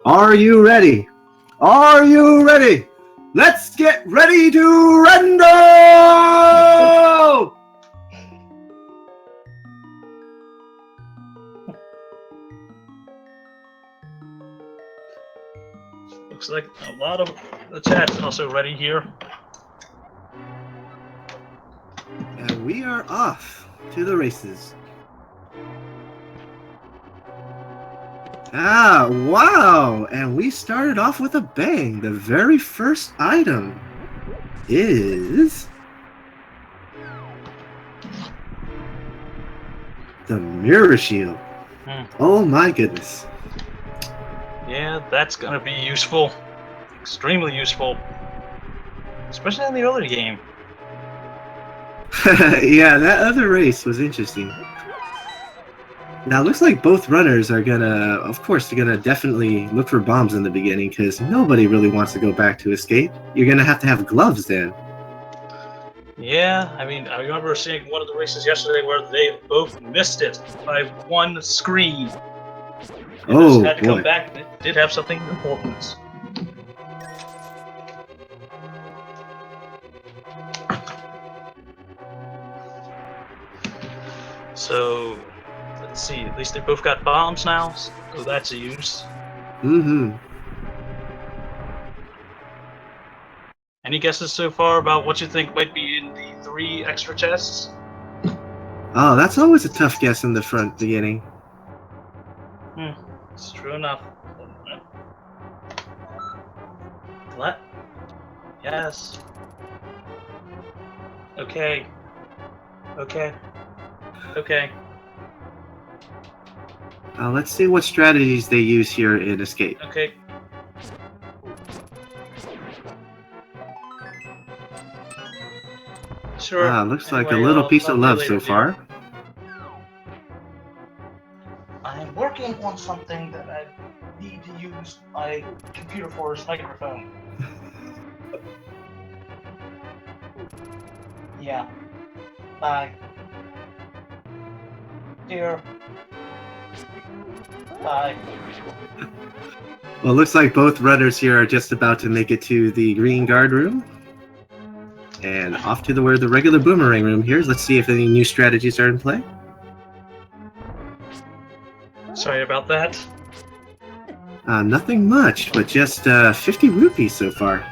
Are you ready? Are you ready? Let's get ready to rando! Looks like a lot of the chat's also ready here. And we are off to the races. Ah, wow! And we started off with a bang. The very first item is the mirror shield. Oh my goodness. Yeah, that's gonna be useful. Extremely useful. Especially in the early game. Yeah, that other race was interesting. Now, it looks like both runners are gonna, of course, they're gonna definitely look for bombs in the beginning because nobody really wants to go back to escape. You're gonna have gloves then. Yeah, I mean, I remember seeing one of the races yesterday where they both missed it by one screen. And Oh, had to boy. come back. It did have something important. So, let's see. At least they both got bombs now, so that's a use. Mm-hmm. Any guesses so far about what you think might be in the 3 extra chests? Oh, that's always a tough guess in the front beginning. It's true enough. What? Yes. Okay. Okay. Okay. Let's see what strategies they use here in Escape. Okay. Sure. Looks like a Anyway, little piece talk of to you love later, so far. I'm working on something that I need to use my computer for as microphone. Yeah. Bye. Dear. Bye. Well, looks like both runners here are just about to make it to the green guard room. And off to where the regular boomerang room here is. Let's see if any new strategies are in play. Sorry about that. Nothing much, but just 50 rupees so far.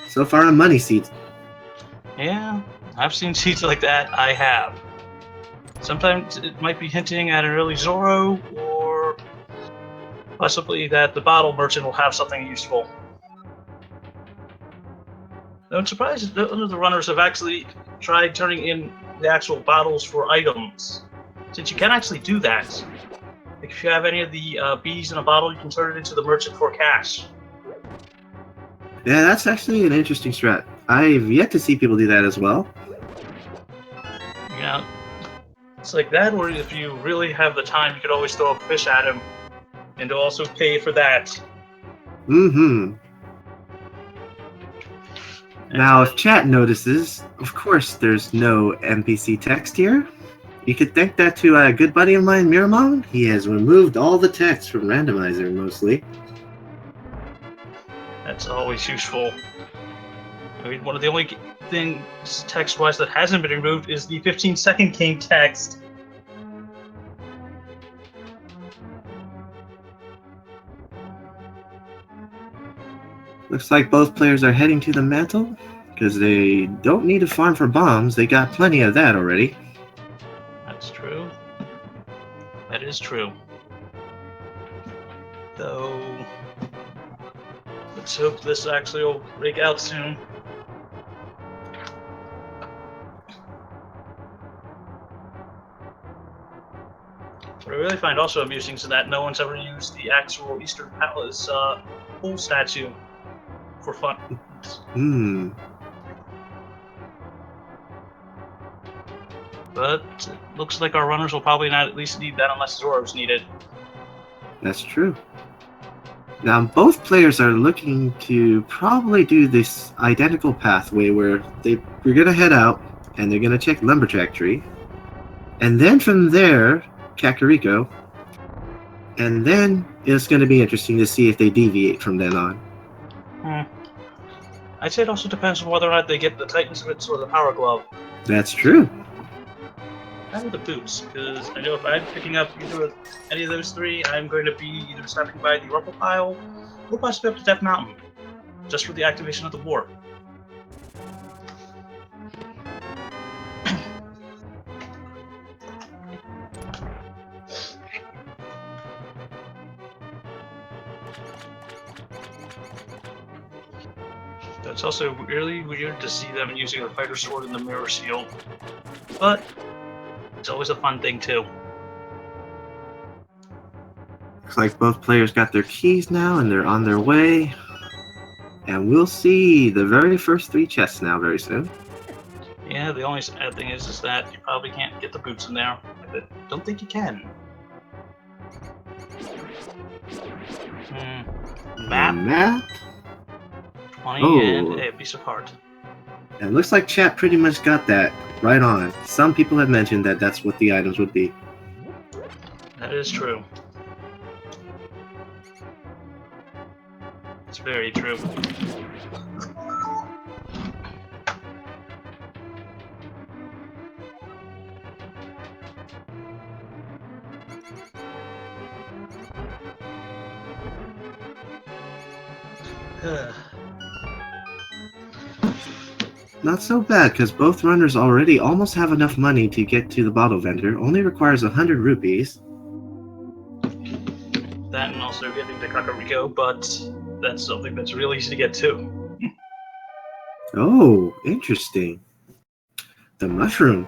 So far on money seats. Yeah, I've seen seats like that. I have. Sometimes it might be hinting at an early Zoro, or possibly that the bottle merchant will have something useful. Though I'm surprised that none of the runners have actually tried turning in the actual bottles for items, since you can actually do that. Like if you have any of the bees in a bottle, you can turn it into the merchant for cash. Yeah, that's actually an interesting strat. I've yet to see people do that as well. Yeah, it's like that, or if you really have the time, you could always throw a fish at him, and also pay for that. Mm-hmm. Now, if chat notices, of course there's no NPC text here. You could thank that to a good buddy of mine, Miramon. He has removed all the text from Randomizer, mostly. That's always useful. I mean, one of the only things text-wise that hasn't been removed is the 15-second game text. Looks like both players are heading to the mantle, because they don't need to farm for bombs. They got plenty of that already. That's true. That is true. Though, let's hope this actually will break out soon. What I really find also amusing is that no one's ever used the actual Eastern Palace pool statue for fun. But it looks like our runners will probably not at least need that unless Zoro's needed. That's true. Now, both players are looking to probably do this identical pathway where we're going to head out, and they're going to check Lumberjack Tree. And then from there, Kakariko. And then it's going to be interesting to see if they deviate from then on. I'd say it also depends on whether or not they get the Titan's Mitts or the Power Glove. That's true. And the boots, because I know if I'm picking up either of any of those three, I'm going to be either stopping by the Rumble Pile or possibly up to Death Mountain, just for the activation of the warp. It's also really weird to see them using the fighter sword and the mirror shield, but it's always a fun thing too. Looks like both players got their keys now and they're on their way. And we'll see the very first 3 chests now very soon. Yeah, the only sad thing is that you probably can't get the boots in there. I don't think you can. Map. 20 and a piece of heart. And it looks like chat pretty much got that right on. Some people have mentioned that that's what the items would be. That is true. It's very true. Not so bad, because both runners already almost have enough money to get to the bottle vendor. Only requires 100 rupees. That and also getting to Kakariko, but that's something that's real easy to get to. Oh, interesting. The mushroom.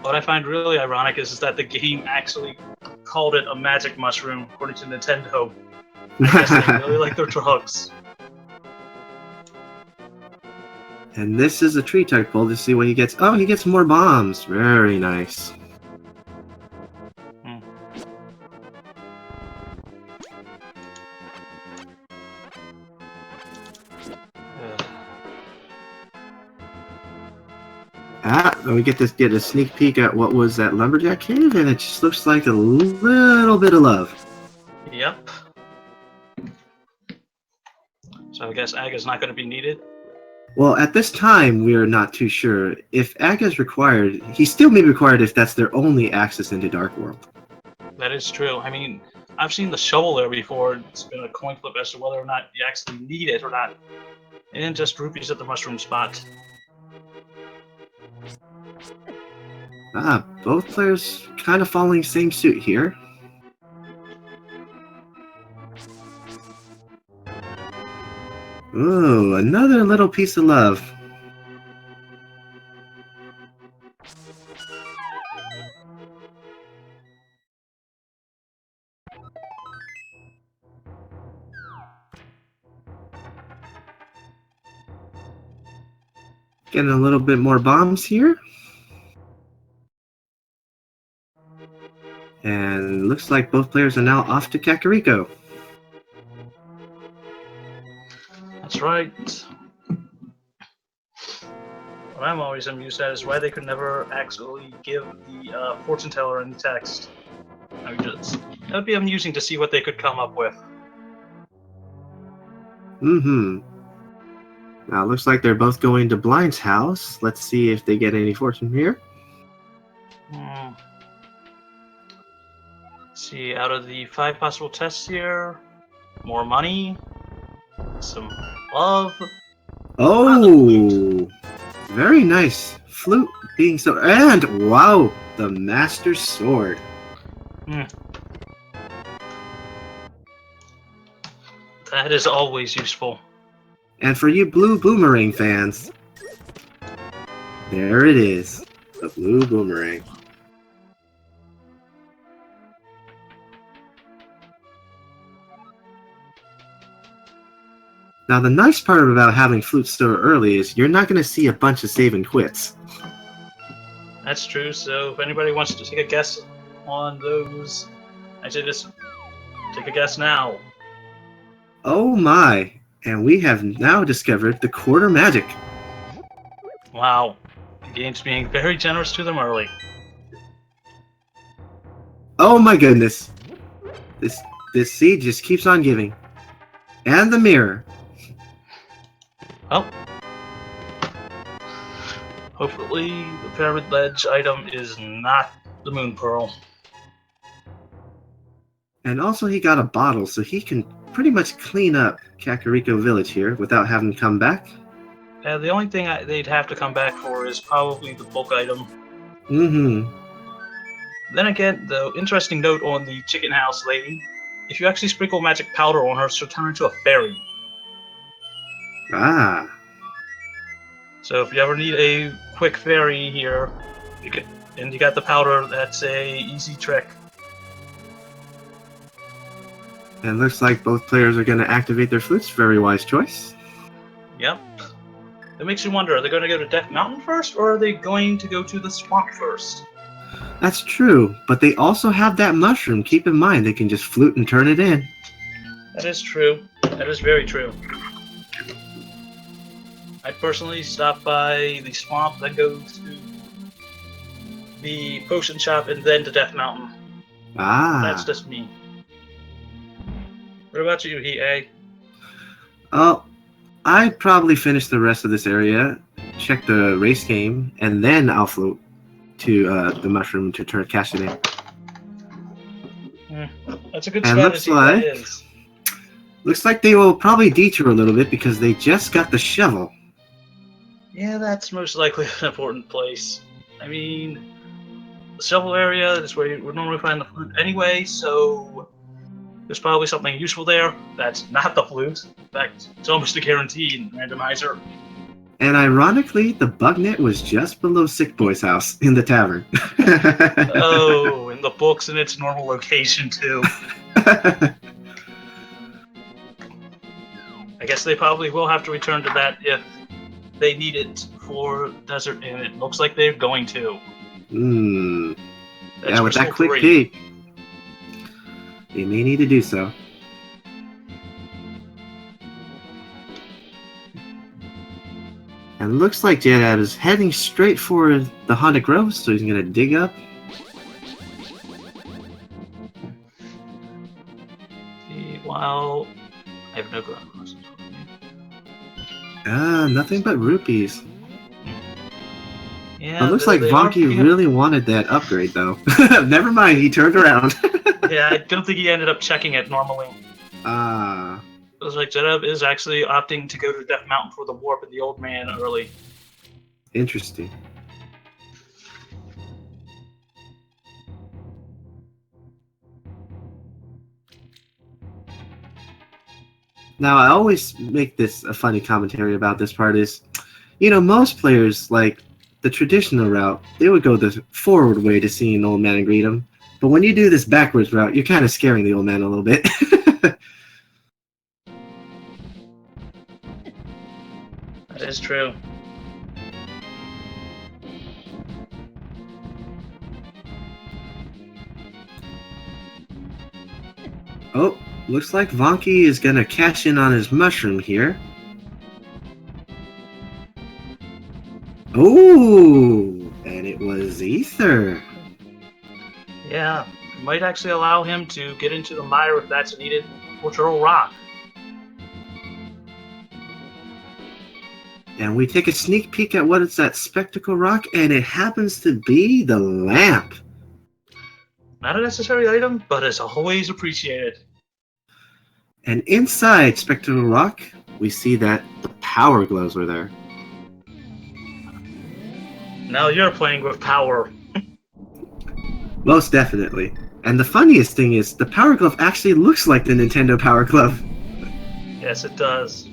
What I find really ironic is that the game actually called it a magic mushroom, according to Nintendo. I guess they really like their drugs. And this is a tree tug pull to see what he gets. Oh, he gets more bombs. Very nice. We get a sneak peek at what was that lumberjack cave, and it just looks like a little bit of love. Yep. So I guess Aga's not going to be needed? Well, at this time, we're not too sure. If Aga is required, he still may be required if that's their only access into Dark World. That is true. I mean, I've seen the shovel there before. It's been a coin flip as to whether or not you actually need it or not. And just rupees at the mushroom spot. Both players kind of following same suit here. Ooh, another little piece of love. Getting a little bit more bombs here. And looks like both players are now off to Kakariko. That's right. What I'm always amused at is why they could never actually give the fortune teller any text. I mean, that would be amusing to see what they could come up with. Now, it looks like they're both going to Blind's house. Let's see if they get any fortune here. Let's see, out of the 5 possible tests here, more money, some love. Oh, very nice. Flute being so... And, wow, the Master Sword. That is always useful. And for you Blue Boomerang fans, there it is. The Blue Boomerang. Now, the nice part about having Flute so early is you're not going to see a bunch of save and quits. That's true, so if anybody wants to take a guess on those, I say just take a guess now. Oh my, and we have now discovered the quarter magic. Wow, the game's being very generous to them early. Oh my goodness. This seed just keeps on giving. And the mirror. Oh. Hopefully, the Pyramid Ledge item is not the Moon Pearl. And also he got a bottle, so he can pretty much clean up Kakariko Village here without having to come back. The only thing they'd have to come back for is probably the bulk item. Mm-hmm. Then again, the interesting note on the chicken house lady, if you actually sprinkle magic powder on her, she'll turn into a fairy. Ah. So if you ever need a quick fairy here, and you got the powder, that's a easy trick. And looks like both players are going to activate their flutes. Very wise choice. Yep. It makes you wonder, are they going to go to Death Mountain first, or are they going to go to the swamp first? That's true, but they also have that mushroom. Keep in mind, they can just flute and turn it in. That is true. That is very true. I personally stop by the swamp, then go to the potion shop, and then to Death Mountain. Ah. That's just me. What about you, Hiei? Oh, I'd probably finish the rest of this area, check the race game, and then I'll float to the mushroom to cash it in. That's a good And strategy. looks like they will probably detour a little bit because they just got the shovel. Yeah, that's most likely an important place. I mean, the shovel area is where you would normally find the flute anyway, so there's probably something useful there. That's not the flute. In fact, it's almost a guarantee in Randomizer. And ironically, the bug net was just below Sick Boy's house in the tavern. Oh, in the books in its normal location, too. I guess they probably will have to return to that if they need it for Desert, and it looks like they're going to. Yeah, with that quick peek, they may need to do so. And looks like Jetabb is heading straight for the Haunted Grove, so he's going to dig up. Wow. I have no ground. Nothing but rupees. Yeah, it looks like Vonkie really wanted that upgrade, though. Never mind, he turned around. Yeah, I don't think he ended up checking it normally. It was like Jetabb is actually opting to go to Death Mountain for the warp and the old man early. Interesting. Now, I always make this a funny commentary about this part is, most players, like the traditional route, they would go the forward way to see an old man and greet him. But when you do this backwards route, you're kind of scaring the old man a little bit. That is true. Oh, looks like Vonkie is going to cash in on his mushroom here. Oh, and it was Ether. Yeah, it might actually allow him to get into the mire if that's needed, or Turtle Rock. And we take a sneak peek at what it's that spectacle rock, and it happens to be the lamp. Not a necessary item, but it's always appreciated. And inside Spectral Rock, we see that the power gloves were there. Now you're playing with power. Most definitely. And the funniest thing is, the Power Glove actually looks like the Nintendo Power Glove. Yes, it does.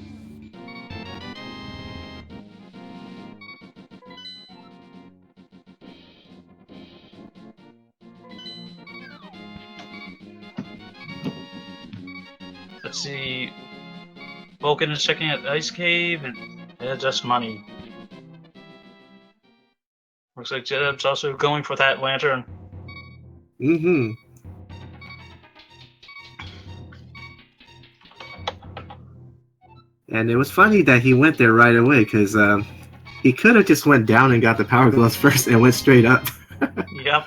Let's see. Vulcan is checking out the ice cave, and just money. Looks like Jetabb's also going for that lantern. Mm-hmm. And it was funny that he went there right away, because he could have just went down and got the Power Gloves first and went straight up. Yep.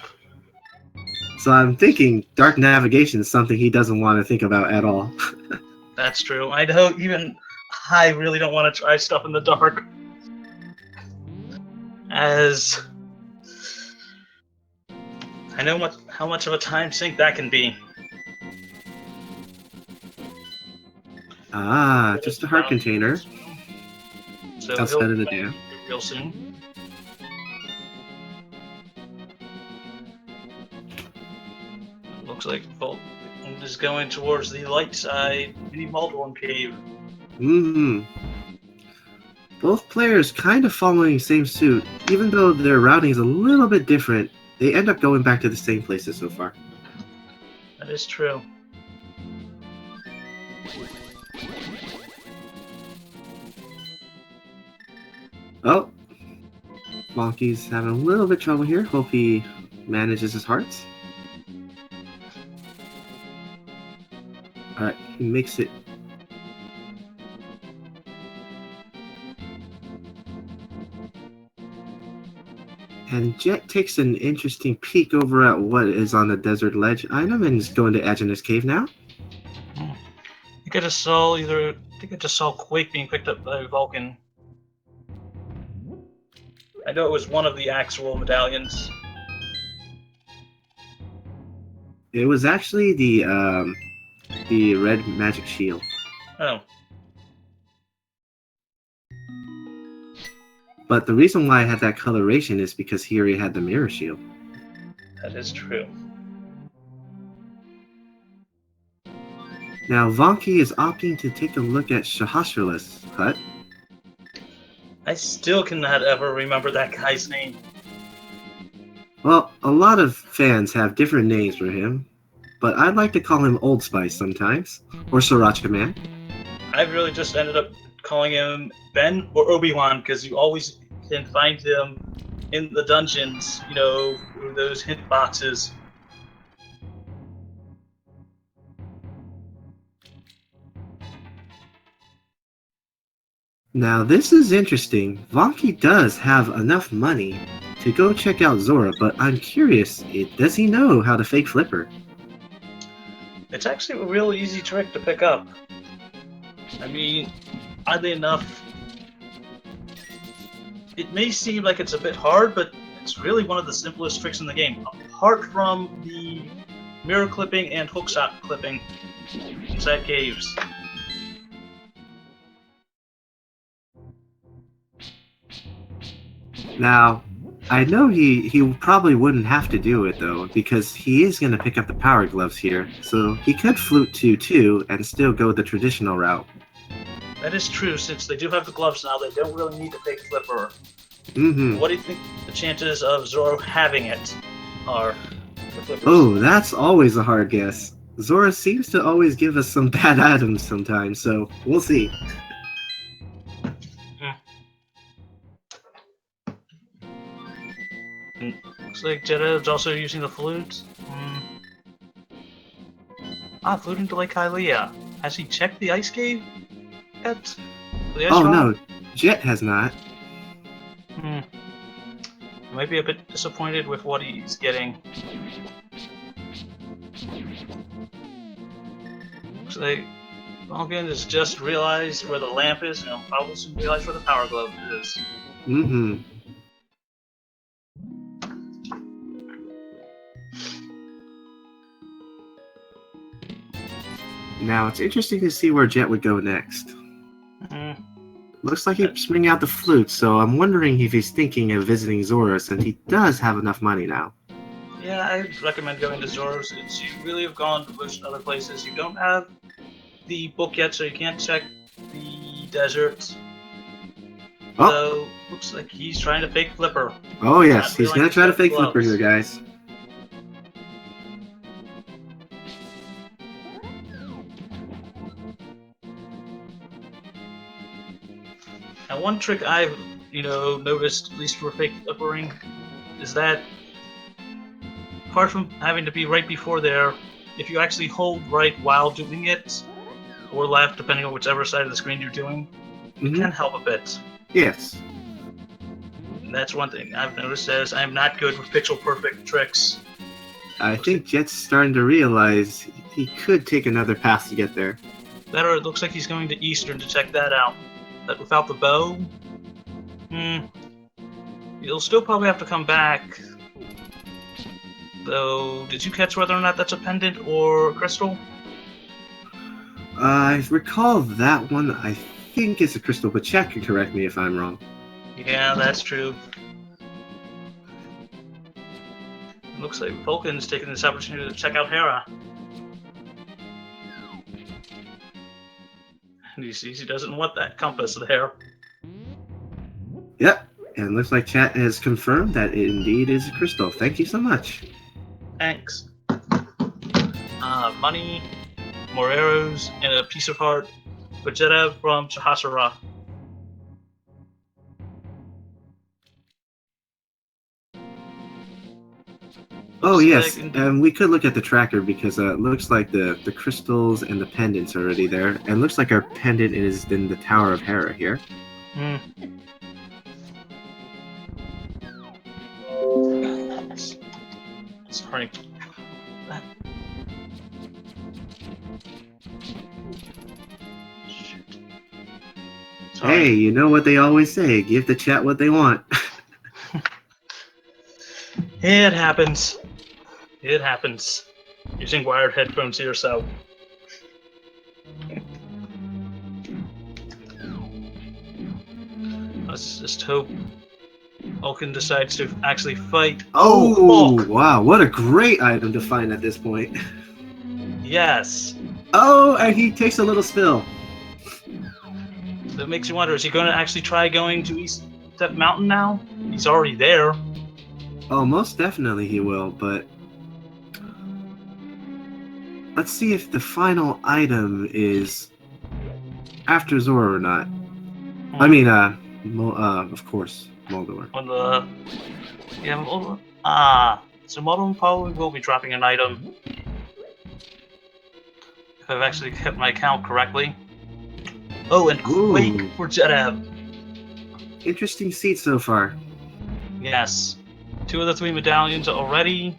So I'm thinking dark navigation is something he doesn't want to think about at all. That's true. I know even I really don't want to try stuff in the dark. As I know how much of a time sink that can be. Ah, just a heart container. So Outside he'll of the be dam. real soon. Looks like Volt is going towards the light side, mini Maldorn cave. Both players kind of following the same suit, even though their routing is a little bit different. They end up going back to the same places so far. That is true. Oh, Vonkie's having a little bit of trouble here. Hope he manages his hearts. Alright, he makes it. And Jet takes an interesting peek over at what is on the desert ledge item and is going to edge in his cave now. I think I just saw Quake being picked up by Vulcan. I know it was one of the actual medallions. It was actually the red magic shield. Oh. But the reason why I had that coloration is because he already had the mirror shield. That is true. Now Vonkie is opting to take a look at Shahasrala's hut. I still cannot ever remember that guy's name. Well, a lot of fans have different names for him, but I'd like to call him Old Spice sometimes, or Sriracha Man. I really just ended up calling him Ben or Obi-Wan because you always can find him in the dungeons, you know, through those hint boxes. Now this is interesting. Vonkie does have enough money to go check out Zora, but I'm curious, does he know how to fake flipper? It's actually a real easy trick to pick up. I mean, oddly enough, it may seem like it's a bit hard, but it's really one of the simplest tricks in the game. Apart from the mirror clipping and hookshot clipping inside caves. Now, I know he probably wouldn't have to do it though, because he is going to pick up the power gloves here, so he could flute 2-2 and still go the traditional route. That is true, since they do have the gloves now, they don't really need to fake flipper. What do you think the chances of Zoro having it are for flippers? Oh, that's always a hard guess. Zora seems to always give us some bad items sometimes, so we'll see. Looks like Jetabb's also using the flute. Flute into Lake Hylia. Has he checked the ice cave yet? No, Jet has not. Might be a bit disappointed with what he's getting. Looks like Vulcan has just realized where the lamp is, and he'll probably soon realize where the power glove is. Now, it's interesting to see where Jet would go next. Looks like he's bringing out the flute, so I'm wondering if he's thinking of visiting Zora, since he does have enough money now. Yeah, I'd recommend going to Zoro since you really have gone to most other places. You don't have the book yet, so you can't check the desert. So, looks like he's trying to fake flipper. Oh yes, he's going to try to fake flipper here, guys. Now, one trick I've, noticed, at least for fake flippering, is that apart from having to be right before there, if you actually hold right while doing it, or left, depending on whichever side of the screen you're doing, it can help a bit. Yes. And that's one thing I've noticed, as I'm not good with pixel perfect tricks. I think Jet's starting to realize he could take another path to get there. That or it looks like he's going to Eastern to check that out. But without the bow, you'll still probably have to come back. Though, did you catch whether or not that's a pendant or a crystal? I recall that one. I think it's a crystal, but Chat can correct me if I'm wrong. Yeah, that's true. It looks like Vulcan's taking this opportunity to check out Hera. And he sees he doesn't want that compass there. Yep, and it looks like Chat has confirmed that it indeed is a crystal. Thank you so much. Thanks. Money, more arrows, and a piece of heart for Jetabb from Chahasara. Oh yes, and we could look at the tracker because it looks like the crystals and the pendants are already there, and looks like our pendant is in the Tower of Hera here. Sorry. Hey, you know what they always say, give the chat what they want. It happens. It happens. Using wired headphones here, so. Let's just hope Vulcan decides to actually fight. Oh, wow, what a great item to find at this point. Yes. Oh, and he takes a little spill. That makes you wonder, is he going to actually try going to East Step Mountain now? He's already there. Oh, most definitely he will, but let's see if the final item is after Zora or not. I mean, of course, Moldor. On the... Yeah, Moldor. So Moldor probably will be dropping an item. If I've actually kept my count correctly. Oh, and Quake for Jetabb. Interesting seat so far. Yes. 2 of the 3 medallions already.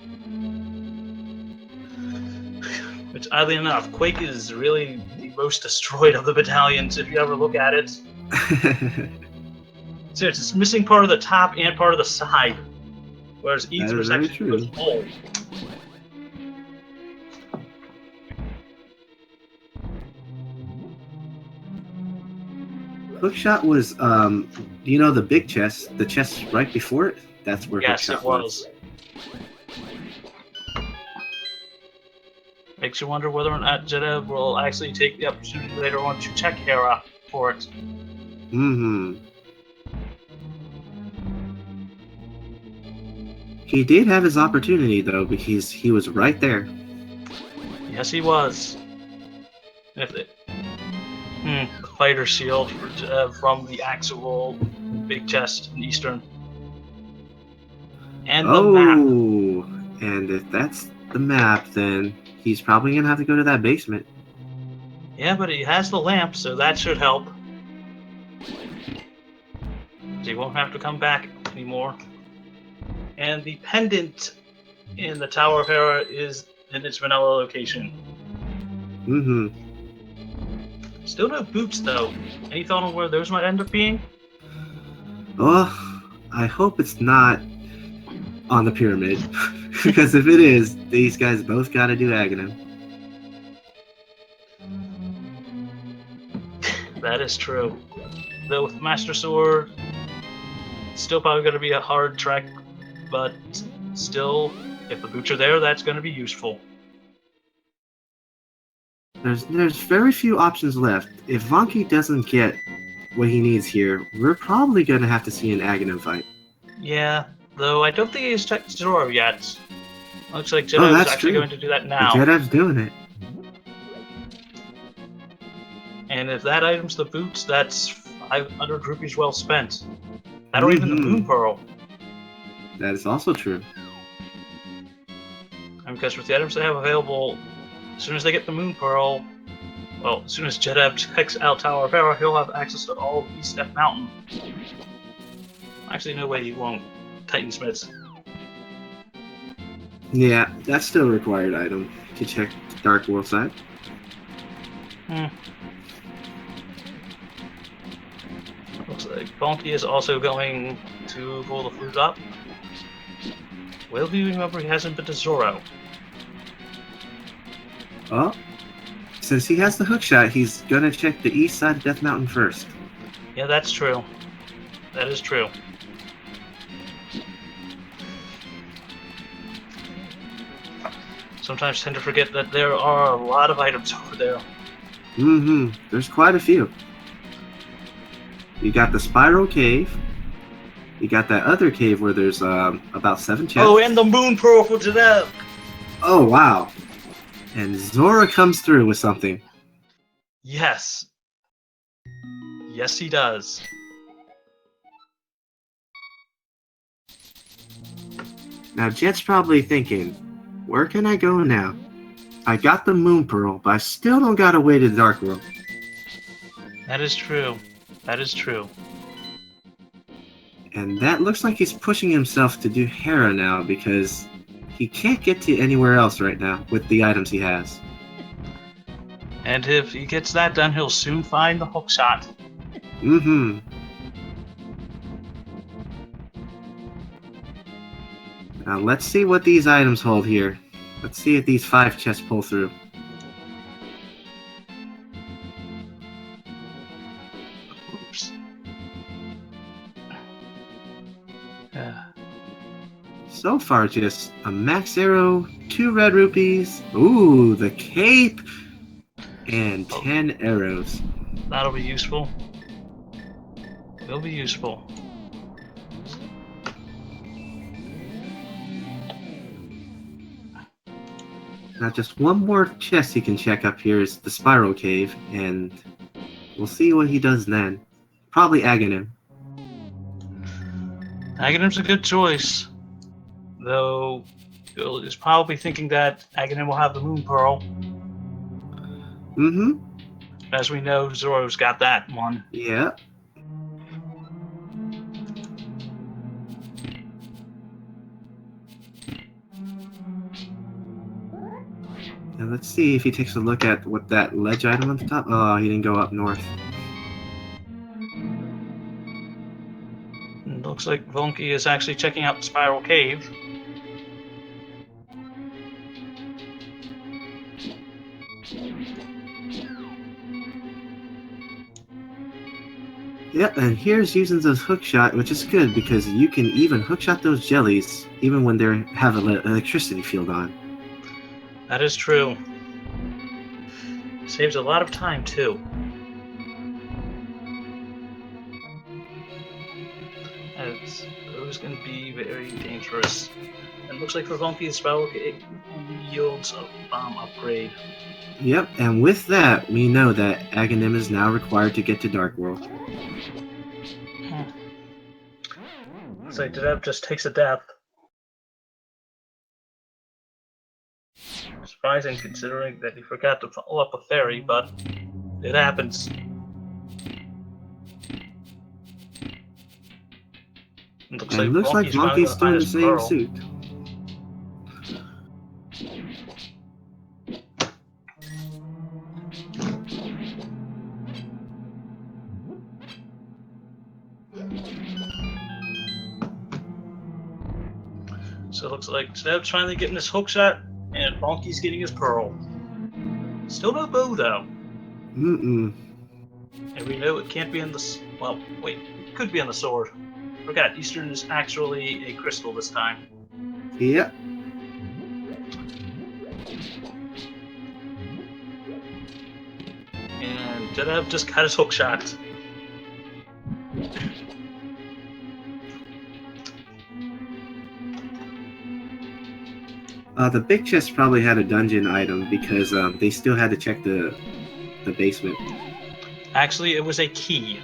Which, oddly enough, Quake is really the most destroyed of the medallions if you ever look at it. So it's missing part of the top and part of the side. Whereas Ether is actually whole. Hookshot was, you know, the big chest, the chest right before it? That's where Hookshot was. Makes you wonder whether or not Jetabb will actually take the opportunity later on to check Hera for it. He did have his opportunity, though, because he was right there. Yes, he was. If it, the fighter shield from the actual big chest in Eastern. And the map. And if that's the map, then he's probably going to have to go to that basement. Yeah, but he has the lamp, so that should help. He won't have to come back anymore. And the pendant in the Tower of Hera is in its vanilla location. Still no boots, though. Any thought on where those might end up being? Well, I hope it's not on the pyramid. Because if it is, these guys both gotta do Aghanim. That is true. Though with Master Sword, it's still probably going to be a hard trek, but still, if the boots are there, that's going to be useful. There's very few options left. If Vonkie doesn't get what he needs here, we're probably going to have to see an Aghanim fight. Yeah, though I don't think he's checked Zoro yet. Looks like Jetabb is actually going to do that now. Jetabb's doing it. And if that item's the boots, that's 500 rupees well spent. That or even the Moon Pearl. That is also true. And because with the items they have available, as soon as they get the Moon Pearl, well, as soon as Jetabb checks out Tower of Hera, he'll have access to all of East Step Mountain. Actually, no way he won't. Titansmiths. Yeah, that's still a required item to check the Dark World side. Looks like Vonkie is also going to pull the flute up. Will we remember he hasn't been to Zoro? Oh, since he has the hookshot, he's gonna check the east side of Death Mountain first. Yeah, that's true. That is true. Sometimes tend to forget that there are a lot of items over there. Mm-hmm. There's quite a few. You got the Spiral Cave. You got that other cave where there's about 7 chests. Oh, and the moon pearl for Jetabb! Oh, wow. And Zora comes through with something. Yes. Yes, he does. Now, Jet's probably thinking, where can I go now? I got the Moon Pearl, but I still don't got a way to the Dark World. That is true. That is true. And that looks like he's pushing himself to do Hera now because he can't get to anywhere else right now with the items he has. And if he gets that done, he'll soon find the hookshot. Mm-hmm. Now let's see what these items hold here. Let's see if these 5 chests pull through. Oops. So far, just a max arrow, 2 red rupees, ooh, the cape, and 10 arrows. That'll be useful. Will be useful. Now just one more chest he can check up here is the Spiral Cave, and we'll see what he does then. Probably Aghanim. Aghanim's a good choice. Though, he's probably thinking that Aghanim will have the moon pearl. Mm-hmm. As we know, Zoro's got that one. Yeah. Now let's see if he takes a look at what that ledge item on the top. Oh, he didn't go up north. It looks like Vonkie is actually checking out the Spiral Cave. Yep, and here's using those hookshot, which is good because you can even hookshot those jellies even when they have an electricity field on. That is true. Saves a lot of time too. As those can be very dangerous. And looks like for Vonkie's Spiral Cave yields a bomb upgrade. Yep, and with that, we know that Aghanim is now required to get to Dark World. So Jetabb just takes a death. Surprising considering that he forgot to follow up a fairy, but it happens. It looks like Vonkie's still in the same suit. So it looks like Jetabb's finally getting his hookshot, and Vonkie's getting his pearl. Still no bow though. Mm-mm. And we know it can't be in the... well, wait, it could be in the sword. Forgot, Eastern is actually a crystal this time. Yep. And Jetabb just got his hookshot. The big chest probably had a dungeon item because they still had to check the basement. Actually, it was a key.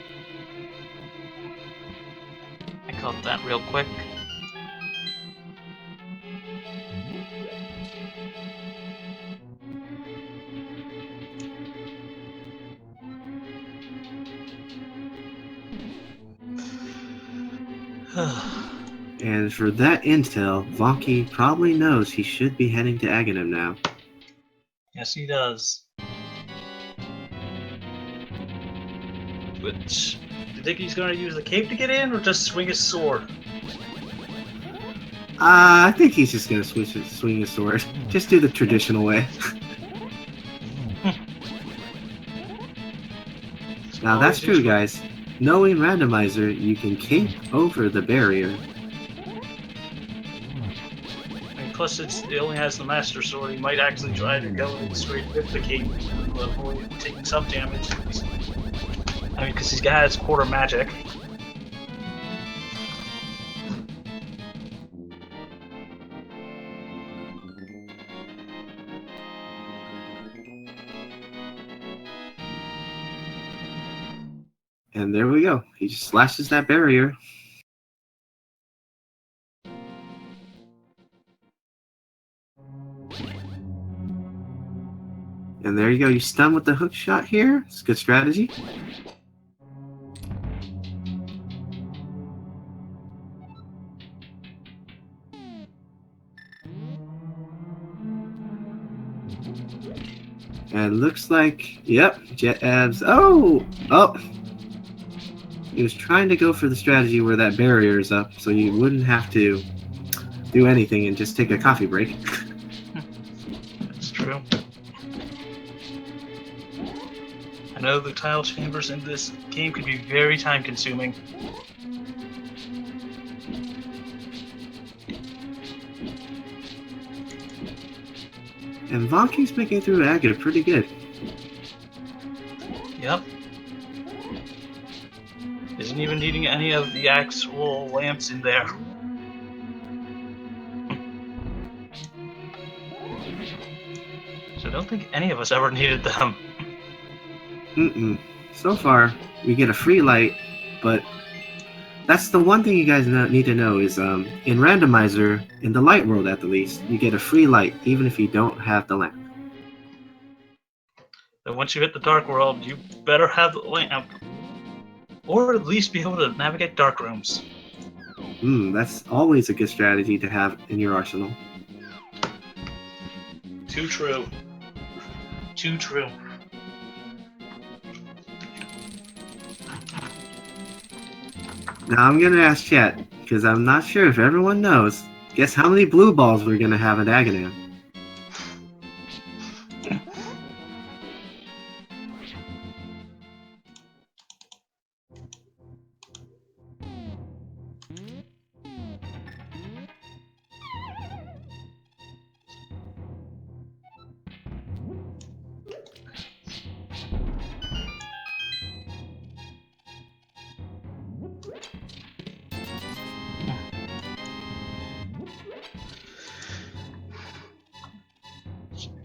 I caught that real quick. And for that intel, Vonkie probably knows he should be heading to Aghanim now. Yes, he does. Which, do you think he's going to use the cape to get in, or just swing his sword? I think he's just going to swing his sword. Just do the traditional way. Now that's true, guys. Knowing Randomizer, you can cape over the barrier. And plus, it only has the Master Sword. He might actually try to go in straight with the cape to avoid taking some damage. I mean, because he's got his quarter magic. And there we go. He just slashes that barrier. And there you go. You stun with the hook shot here. It's a good strategy. And it looks like, yep, Jetabb's. Oh! He was trying to go for the strategy where that barrier is up, so you wouldn't have to do anything and just take a coffee break. That's true. I know the tile chambers in this game could be very time consuming. And Vonkie's making through Agate pretty good. Yep. Isn't even needing any of the actual lamps in there. So I don't think any of us ever needed them. So far, we get a free light, but that's the one thing you guys need to know is in Randomizer, in the light world at the least, you get a free light even if you don't have the lamp. Then once you hit the dark world, you better have the lamp. Or at least be able to navigate dark rooms. That's always a good strategy to have in your arsenal. Too true. Too true. Now I'm gonna ask chat, because I'm not sure if everyone knows. Guess how many blue balls we're gonna have at Aghanim?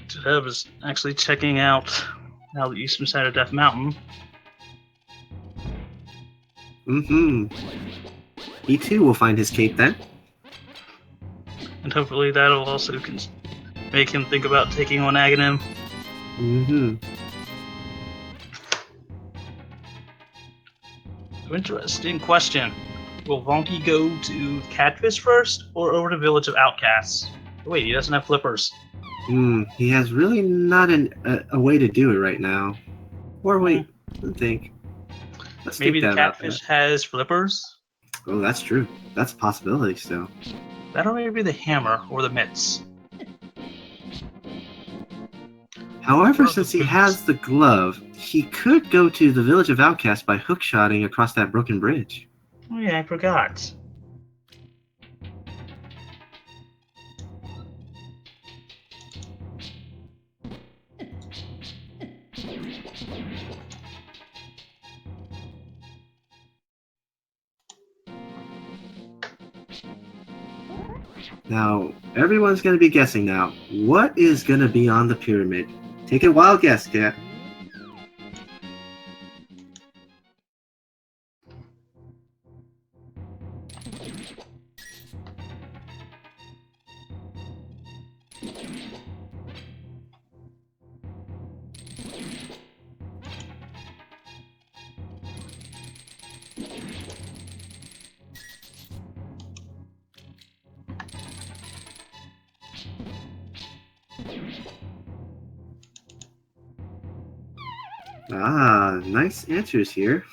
Jetabb is actually checking out now the eastern side of Death Mountain. He too will find his cape then. And hopefully that'll also make him think about taking on Aghanim. Interesting question. Will Vonkie go to Catfish first or over to Village of Outcasts? Wait, he doesn't have flippers. He has really not a way to do it right now. Or wait, let's think. Let's Maybe think the that Catfish has flippers? Oh, that's true. That's a possibility still. That or maybe the hammer or the mitts. However, since he has the glove, he could go to the Village of Outcasts by hookshotting across that broken bridge. Oh yeah, I forgot. Now, everyone's going to be guessing now. What is going to be on the pyramid? Take a wild guess, Cat. Ah, nice answers here.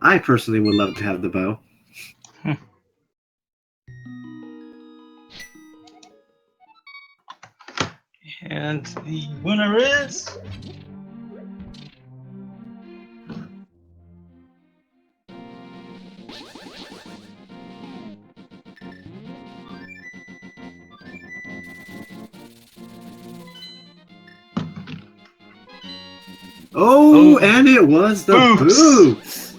I personally would love to have the bow. And the winner is... Oh, and it was the boots!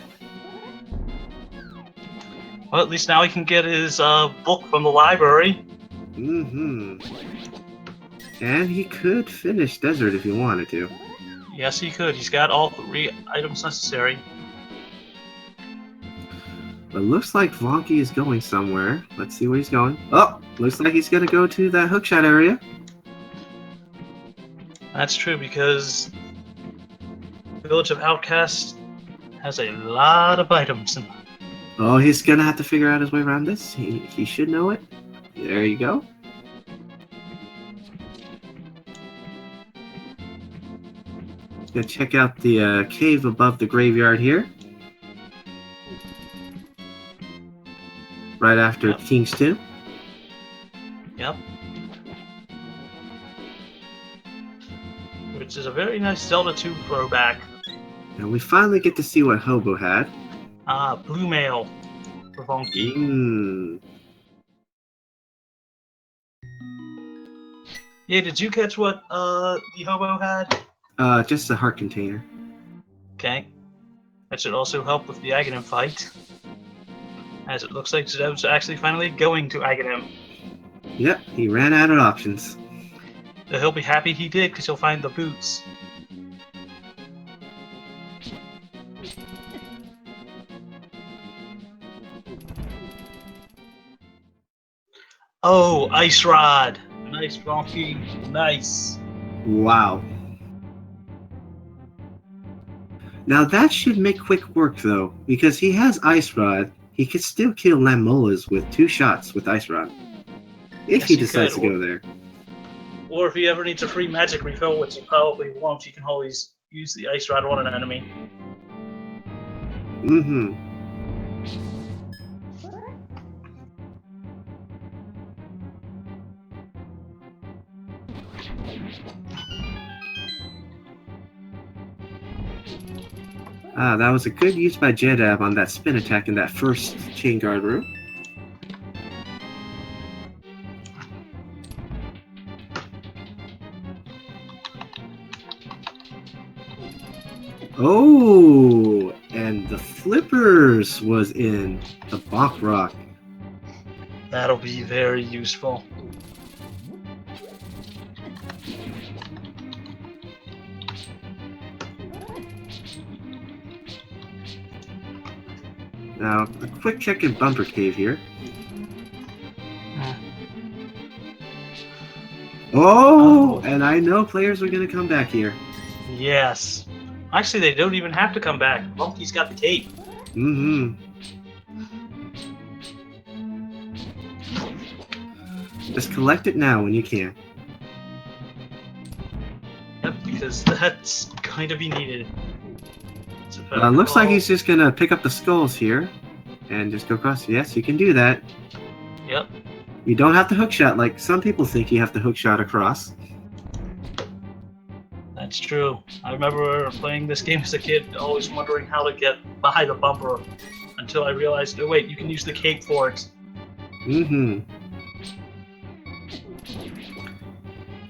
Well, at least now he can get his book from the library. Mm-hmm. And he could finish Desert if he wanted to. Yes, he could. He's got all 3 items necessary. But looks like Vonkie is going somewhere. Let's see where he's going. Oh, looks like he's going to go to that hookshot area. That's true, because Village of Outcasts has a lot of items. Oh, he's going to have to figure out his way around this. He should know it. There you go. Gonna check out the cave above the graveyard here. Right after King's Tomb. Yep. Which is a very nice Zelda 2 throwback. And we finally get to see what Hobo had. Blue mail for Vonkie. Yeah, did you catch what the Hobo had? Just a heart container. Okay. That should also help with the Aghanim fight. As it looks like Jetabb's actually finally going to Aghanim. Yep, he ran out of options. So he'll be happy he did, because he'll find the boots. Oh, Ice Rod! Nice, Vonkie. Nice. Wow. Now that should make quick work though, because he has Ice Rod. He could still kill Lamolas with 2 shots with Ice Rod. If he decides to go there. Or if he ever needs a free magic refill, which he probably won't, he can always use the Ice Rod on an enemy. Mm-hmm. That was a good use by Jetabb on that spin attack in that first chain guard room. Oh, and the flippers was in the Bonk Rock. That'll be very useful. Now, a quick check in Bumper Cave here. Oh, and I know players are going to come back here. Yes. Actually, they don't even have to come back. Vonkie's got the cape. Mm-hmm. Just collect it now when you can. Yep, because that's going to be needed. Looks like he's just going to pick up the skulls here and just go across. Yes, you can do that. Yep. You don't have to hookshot like some people think you have to hookshot across. That's true. I remember playing this game as a kid, always wondering how to get by the bumper, until I realized, oh wait, you can use the cape for it. Mm-hmm.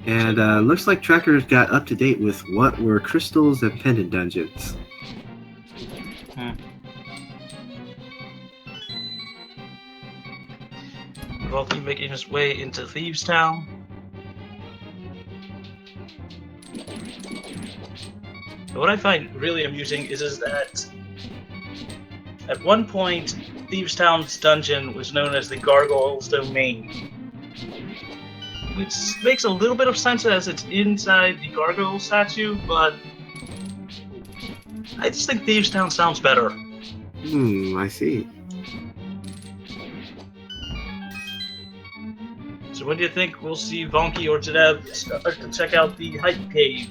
And looks like Trackers got up to date with what were crystals and pendant dungeons. Vonkie making his way into Thieves Town. What I find really amusing is that at one point, Thieves Town's dungeon was known as the Gargoyle's Domain. Which makes a little bit of sense as it's inside the gargoyle statue, but I just think Thieves Town sounds better. I see. So when do you think we'll see Vonkie or Jetabb start to check out the Hype Cave?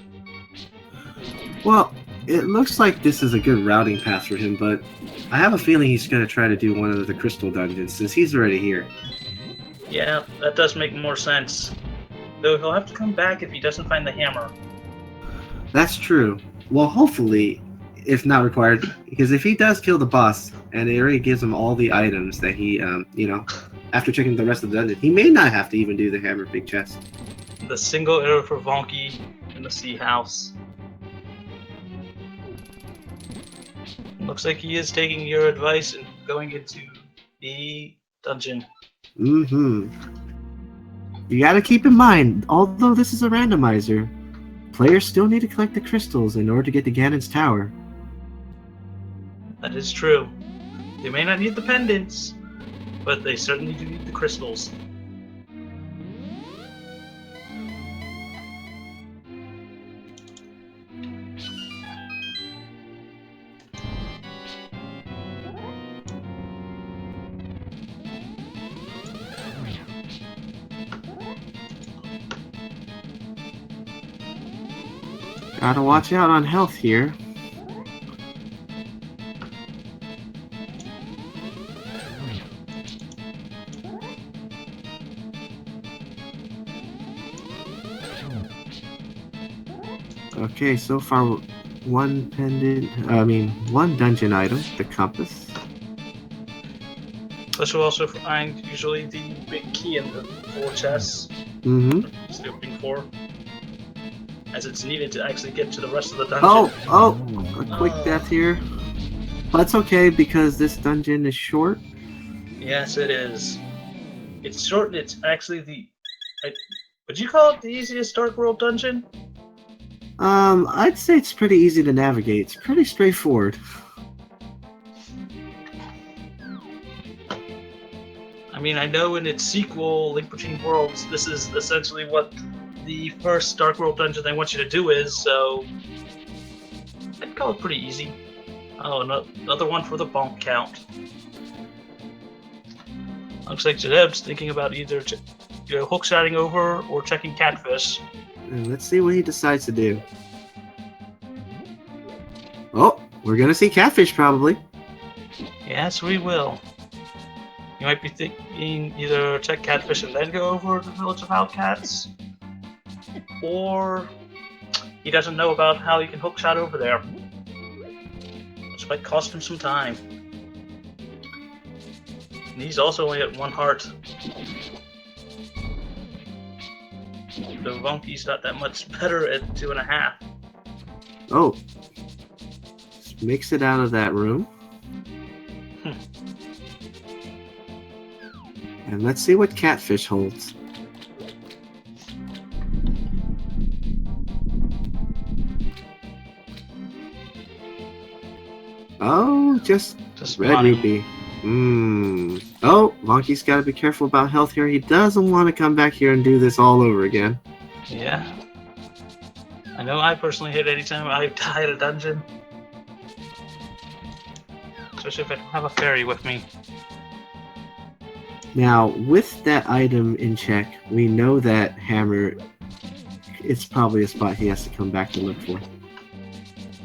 Well, it looks like this is a good routing path for him, but I have a feeling he's going to try to do one of the crystal dungeons since he's already here. Yeah, that does make more sense. Though he'll have to come back if he doesn't find the hammer. That's true. Well, hopefully, if not required, because if he does kill the boss and it already gives him all the items that he, after checking the rest of the dungeon, he may not have to even do the hammer big chest. The single error for Vonkie in the Sea House. Looks like he is taking your advice and going into the dungeon. Mm-hmm. You gotta keep in mind, although this is a randomizer, players still need to collect the crystals in order to get to Ganon's tower. That is true. They may not need the pendants, but they certainly do need the crystals. Gotta watch out on health here. Okay, so far one dungeon item, the compass. Plus you'll also find usually the big key in the 4 chests. Mm-hmm. He's looking for, as it's needed to actually get to the rest of the dungeon. A quick death here. But it's okay because this dungeon is short. Yes, it is. It's short and it's actually would you call it the easiest Dark World dungeon? I'd say it's pretty easy to navigate. It's pretty straightforward. I mean, I know in its sequel, Link Between Worlds, this is essentially what the first Dark World dungeon they want you to do is, so I'd call it pretty easy. Oh, another one for the bonk count. Looks like Jetabb's thinking about either hookshotting over or checking catfish. And let's see what he decides to do. Oh, we're gonna see catfish probably. Yes, we will. You might be thinking either check catfish and then go over to the Village of Outcats, or he doesn't know about how you can hookshot over there, which might cost him some time. And he's also only at 1 heart. So Vonkie's not that much better at 2.5. Oh. Just makes it out of that room. And let's see what catfish holds. Oh, just red money. rupee. Oh, Vonkie's got to be careful about health here. He doesn't want to come back here and do this all over again. Yeah. I know I personally hate any time I die at a dungeon. Especially if I don't have a fairy with me. Now, with that item in check, we know that hammer, it's probably a spot he has to come back to look for.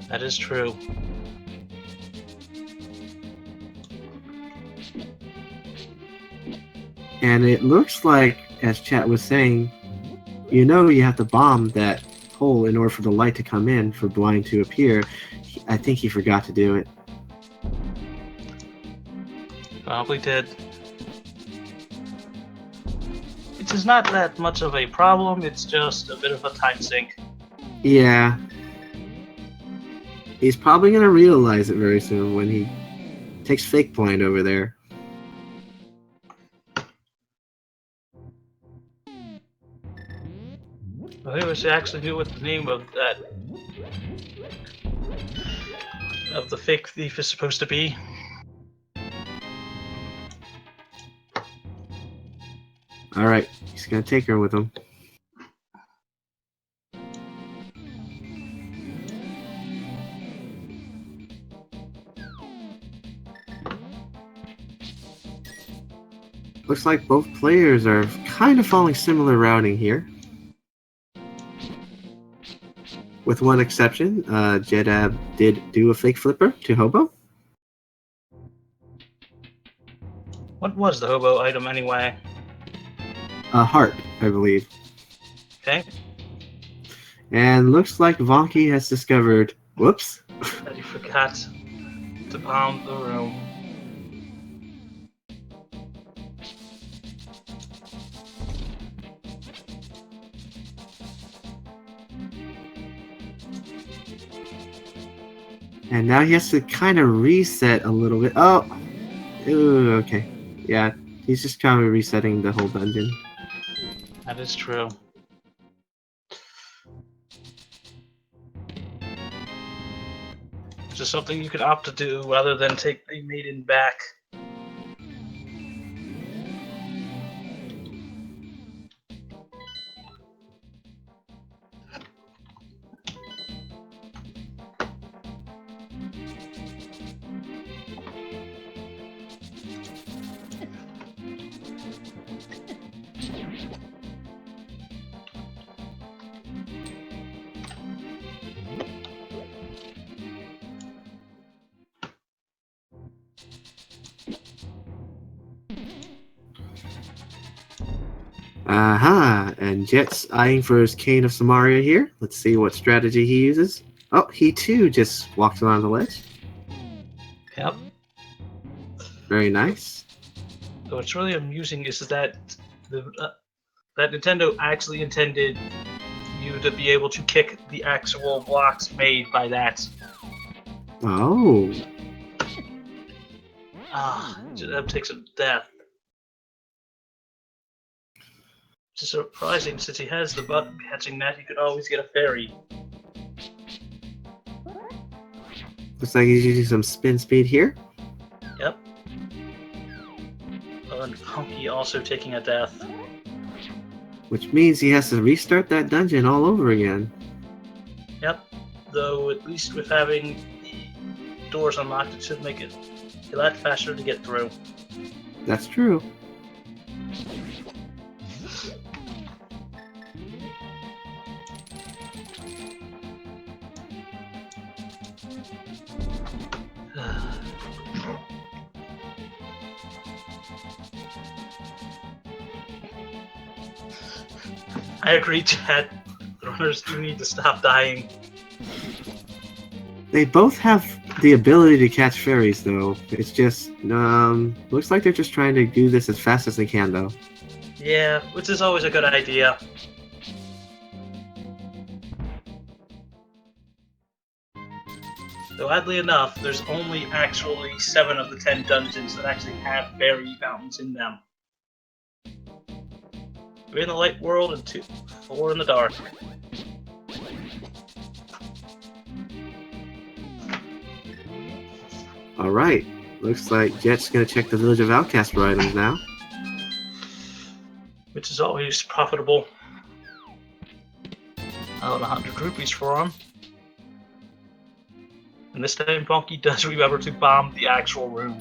That is true. And it looks like, as chat was saying, you have to bomb that hole in order for the light to come in, for blind to appear. I think he forgot to do it. Probably did. It is not that much of a problem, it's just a bit of a time sink. Yeah. He's probably going to realize it very soon when he takes fake blind over there. I wish I actually knew what the name of that of the fake thief is supposed to be. Alright, he's gonna take her with him. Looks like both players are kind of following similar routing here. With one exception, Jetabb did do a fake flipper to Hobo. What was the hobo item anyway? A heart, I believe. Okay. And looks like Vonkie has discovered... Whoops. That he forgot to bomb the room. And now he has to kind of reset a little bit. Oh! Ooh, okay. Yeah, he's just kind of resetting the whole dungeon. That is true. Which is something you could opt to do rather than take the maiden back. Aha! And Jet's eyeing for his Cane of Samaria here. Let's see what strategy he uses. Oh, he too just walks around the ledge. Yep. Very nice. So what's really amusing is that that Nintendo actually intended you to be able to kick the actual blocks made by that. Oh. That takes a death. Which is surprising since he has the button catching that, you could always get a fairy. Looks like he's using some spin speed here. Yep. And Vonkie also taking a death. Which means he has to restart that dungeon all over again. Yep. Though at least with having the doors unlocked, it should make it a lot faster to get through. That's true. I agree, Chad. The runners do need to stop dying. They both have the ability to catch fairies, though. It's just, looks like they're just trying to do this as fast as they can, though. Yeah, which is always a good idea. Though oddly enough, there's only actually 7 of the 10 dungeons that actually have fairy fountains in them. 3 in the light world and 4 in the dark. Alright, looks like Jet's gonna check the Village of Outcast for items now. Which is always profitable. About 100 rupees for him. And this time Vonkie does remember to bomb the actual room.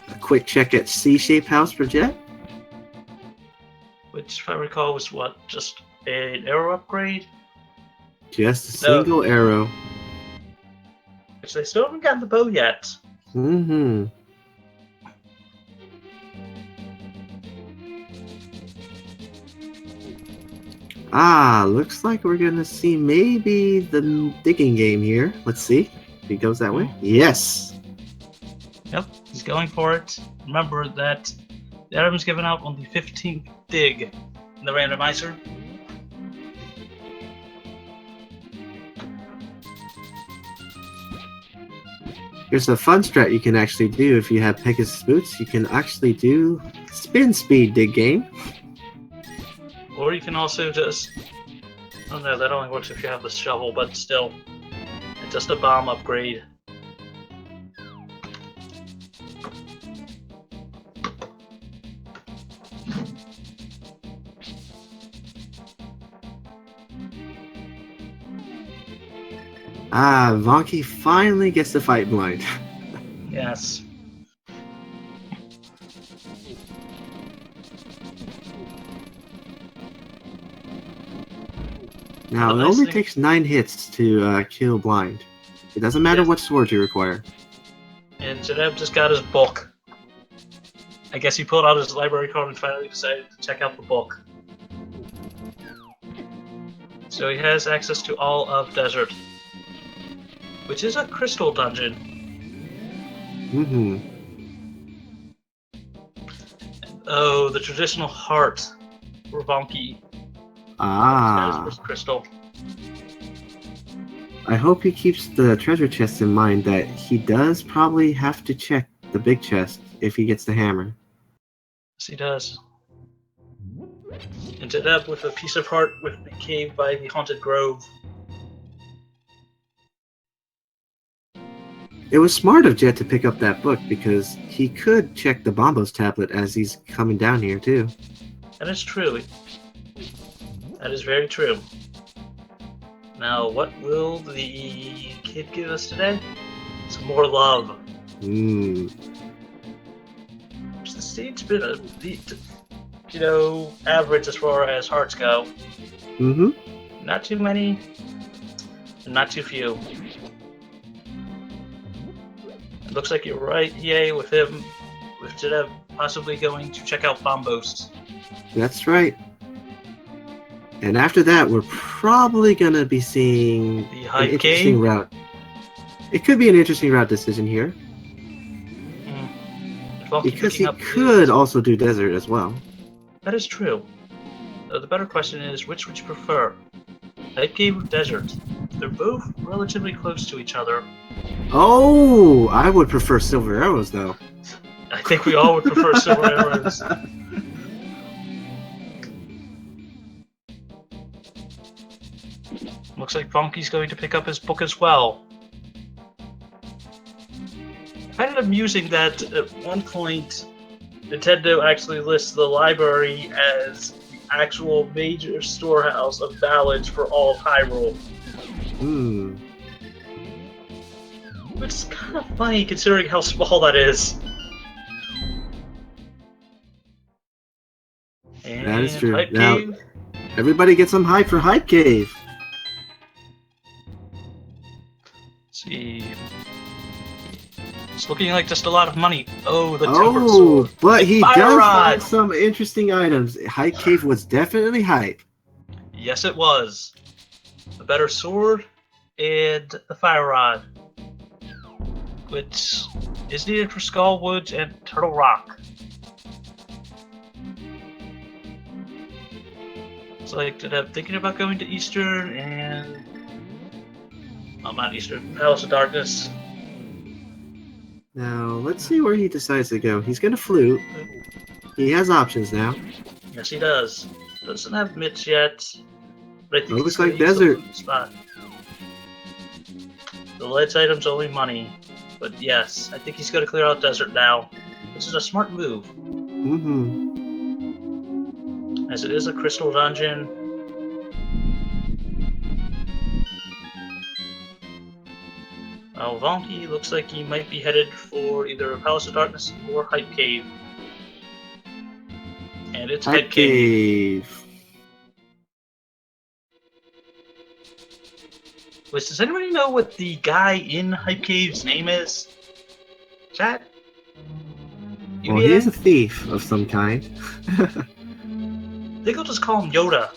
A quick check at C-shaped house for Jet. Which, if I recall, was what? Just an arrow upgrade? Just a single arrow. Which they still haven't gotten the bow yet. Mm-hmm. Looks like we're gonna see maybe the digging game here. Let's see if he goes that way. Yes! Yep, he's going for it. Remember that the item's given out on the 15th dig in the randomizer. Here's a fun strat you can actually do if you have Pegasus boots. You can actually do spin speed dig game. Or you can also just... Oh no, that only works if you have the shovel, but still. It's just a bomb upgrade. Vonkie finally gets the fight blind. Yes. Now, The it nice only thing- takes 9 hits to kill Blind. It doesn't matter Yes. what sword you require. And Jetabb just got his book. I guess he pulled out his library card and finally decided to check out the book. So he has access to all of Desert, which is a crystal dungeon. Mm-hmm. Oh, the traditional heart for Vonkie. Ah. His crystal. I hope he keeps the treasure chest in mind that he does probably have to check the big chest if he gets the hammer. Yes, he does. And Jetabb with a piece of heart with the cave by the haunted grove. It was smart of Jet to pick up that book because he could check the Bombos tablet as he's coming down here too. That is true. That is very true. Now, what will the kid give us today? Some more love. Mm. The scene's been a bit, average as far as hearts go. Mm-hmm. Not too many, and not too few. It looks like you're right, yay, with Jetabb possibly going to check out Bombos. That's right. And after that, we're probably gonna be seeing The an hype interesting cave? route. It could be an interesting route decision here Vonkie because picking he up could his- also do desert as well. That is true. The better question is, which would you prefer? Hype cave or desert? They're both relatively close to each other. Oh, I would prefer silver arrows though. I think we all would prefer silver arrows. Looks like Vonkie's going to pick up his book as well. I find it amusing that at one point Nintendo actually lists the library as the actual major storehouse of ballads for all of Hyrule. Hmm. Which is kind of funny considering how small that is. And That is true. Hype Now- Cave. Everybody get some hype for Hype Cave. Let's see. It's looking like just a lot of money. Oh, the tempered sword. But he Fire does rod! find some interesting items. Hype Cave was definitely hype. Yes, it was. A better sword and the fire rod, which is needed for Skull Woods and Turtle Rock. It's like that I'm thinking about going to Eastern and not Eastern, Palace of Darkness. Now, let's see where he decides to go. He's gonna flute. He has options now. Yes, he does. Doesn't have mitts yet. But I think Looks he's gonna like use the desert. flute spot. The ledge item's only money. But yes, I think he's going to clear out desert now. This is a smart move, Mm-hmm. as it is a crystal dungeon. Vonkie looks like he might be headed for either Palace of Darkness or Hype Cave. And it's Hype Cave. Does anybody know what the guy in Hype Cave's name is? Chat? Well, he is a thief of some kind. I think I'll just call him Yoda.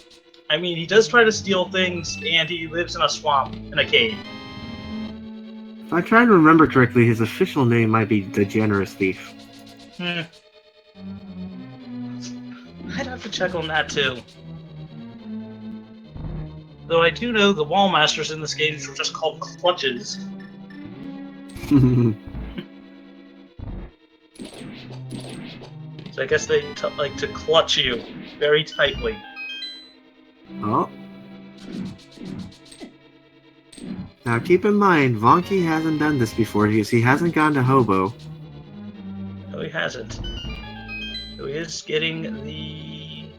I mean, he does try to steal things, and he lives in a swamp, in a cave. If I try to remember correctly, his official name might be the Generous Thief. I'd have to check on that, too. Though I do know the wall masters in this game were just called clutches. So I guess they like to clutch you very tightly. Oh. Now keep in mind, Vonkie hasn't done this before because he hasn't gone to Hobo. No, he hasn't. So he is getting the...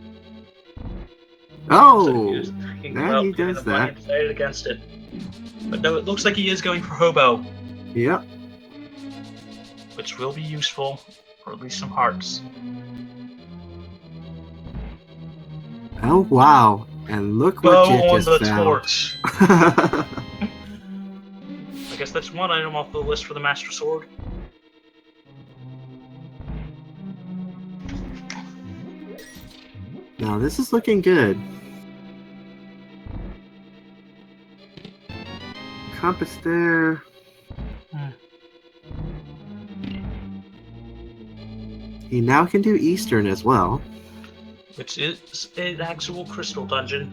Oh! Yeah, he does that. Decided against it. But no, it looks like he is going for Hobo, Yep. which will be useful for at least some hearts. Oh, wow. And look what Bow Jet on just the found. torch. I guess that's one item off the list for the Master Sword. Now this is looking good. Compass there. He now can do Eastern as well. Which is an actual crystal dungeon.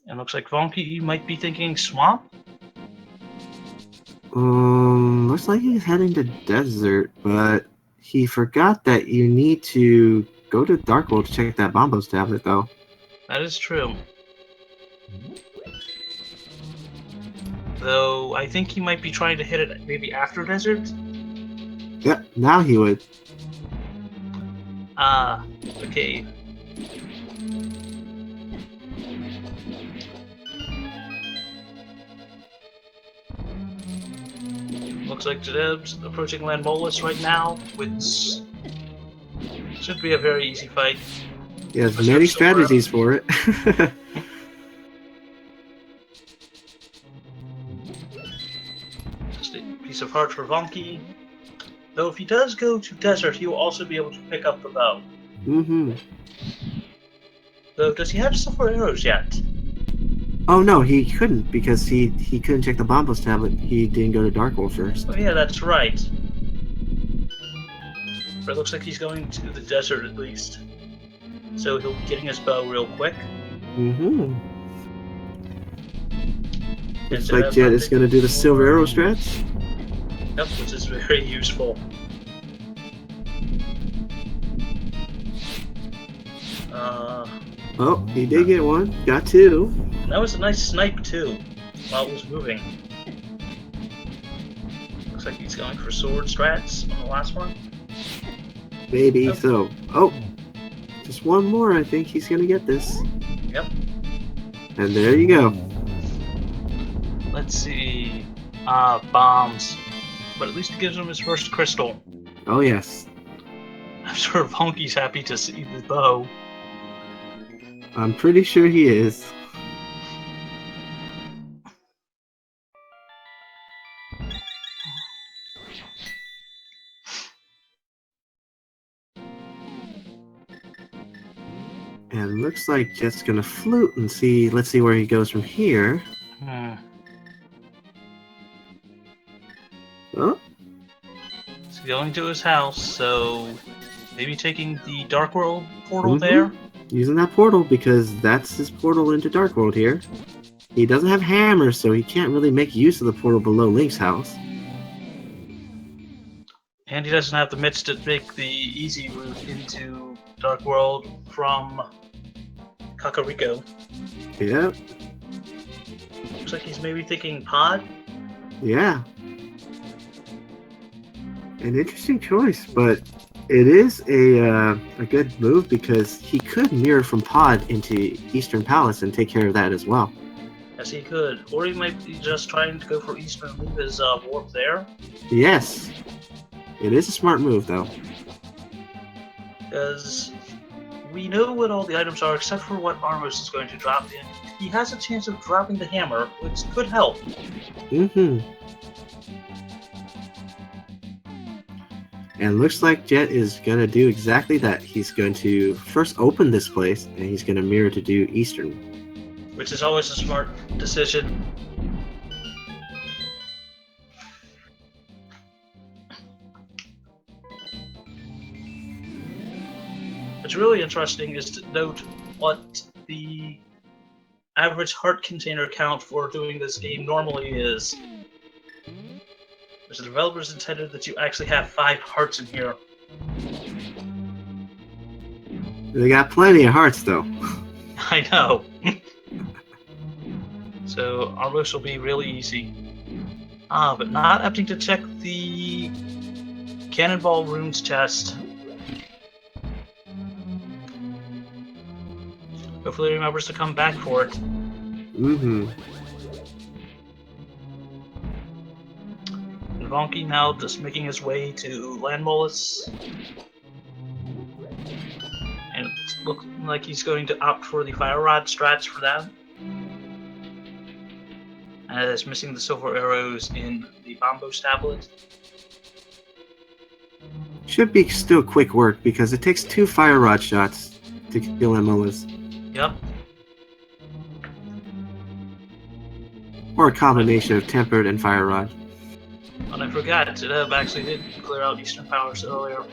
And looks like Vonkie might be thinking swamp. Looks like he's heading to desert, but he forgot that you need to go to Dark World to check that Bombos tablet, though. That is true. Though I think he might be trying to hit it maybe after desert. Yep, now he would. Okay. Looks like Jetabb's approaching Landmolus right now, which should be a very easy fight. He has many strategies for it. Just a piece of heart for Vonkie. Though if he does go to desert, he will also be able to pick up the bow. Mm-hmm. Though, does he have silver arrows yet? Oh no, he couldn't because he couldn't check the Bombos tablet. He didn't go to Dark World first. Oh yeah, that's right. But it looks like he's going to the desert at least. So he'll be getting his bow real quick. Mm-hmm. Looks like Jet is going to do the silver arrow stretch. Yep, which is very useful. Oh, he did get one. Got two. That was a nice snipe too, while it was moving. Looks like he's going for sword strats on the last one. Maybe so. Oh, just one more. I think he's going to get this. Yep. And there you go. Let's see. Bombs. But at least it gives him his first crystal. Oh, yes. I'm sure Vonkie's happy to see the bow. I'm pretty sure he is. And looks like Jet's gonna flute and see. Let's see where he goes from here. Oh, He's going to his house, so maybe taking the Dark World portal there. Using that portal because that's his portal into Dark World here. He doesn't have hammers, so he can't really make use of the portal below Link's house. And he doesn't have the mitts to make the easy route into Dark World from Kakariko. Yep. Looks like he's maybe thinking pod. Yeah. An interesting choice, but it is a good move because he could mirror from Pod into Eastern Palace and take care of that as well. Yes, he could. Or he might be just trying to go for Eastern and leave his warp there. Yes. It is a smart move, though. Because we know what all the items are except for what Armos is going to drop in. He has a chance of dropping the hammer, which could help. Mm-hmm. And looks like Jet is going to do exactly that. He's going to first open this place, and he's going to mirror to do Eastern. Which is always a smart decision. What's really interesting is to note what the average heart container count for doing this game normally is. The developers intended that you actually have 5 hearts in here. They got plenty of hearts, though. I know. So Armos will be really easy. But not opting to check the Cannonball Runes chest. Hopefully he remembers to come back for it. Mm-hmm. And Vonkie now just making his way to Landmolus. And it looks like he's going to opt for the Fire Rod strats for that. As missing the silver arrows in the Bombos tablet. Should be still quick work because it takes 2 fire rod shots to kill Amolas. Yep. Or a combination of tempered and fire rod. And I forgot, Jetabb actually did clear out Eastern Powers earlier.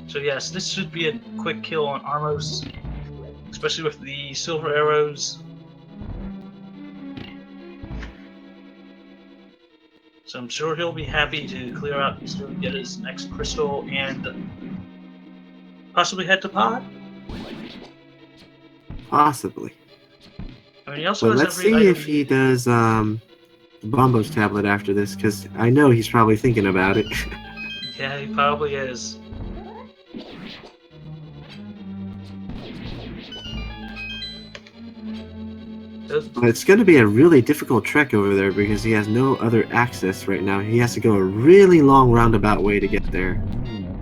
So yes, this should be a quick kill on Armos, especially with the silver arrows. So I'm sure he'll be happy to clear out Eastern, get his next crystal, and possibly head to Pod. Possibly. I mean, he also has let's every see item if he does Bombo's tablet after this, because I know he's probably thinking about it. Yeah, he probably is. But it's going to be a really difficult trek over there because he has no other access right now. He has to go a really long roundabout way to get there.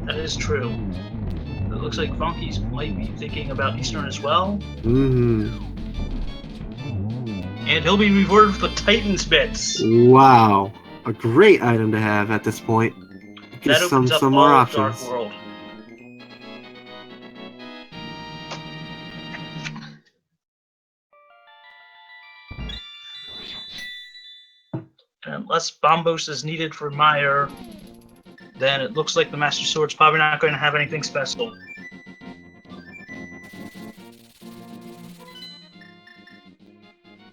That is true. It looks like Vonkie might be thinking about Eastern as well. And he'll be rewarded with the Titan's bits. Wow. A great item to have at this point. That opens up some all more of options. Dark World. And unless Bombos is needed for Meyer, then it looks like the Master Sword's probably not going to have anything special.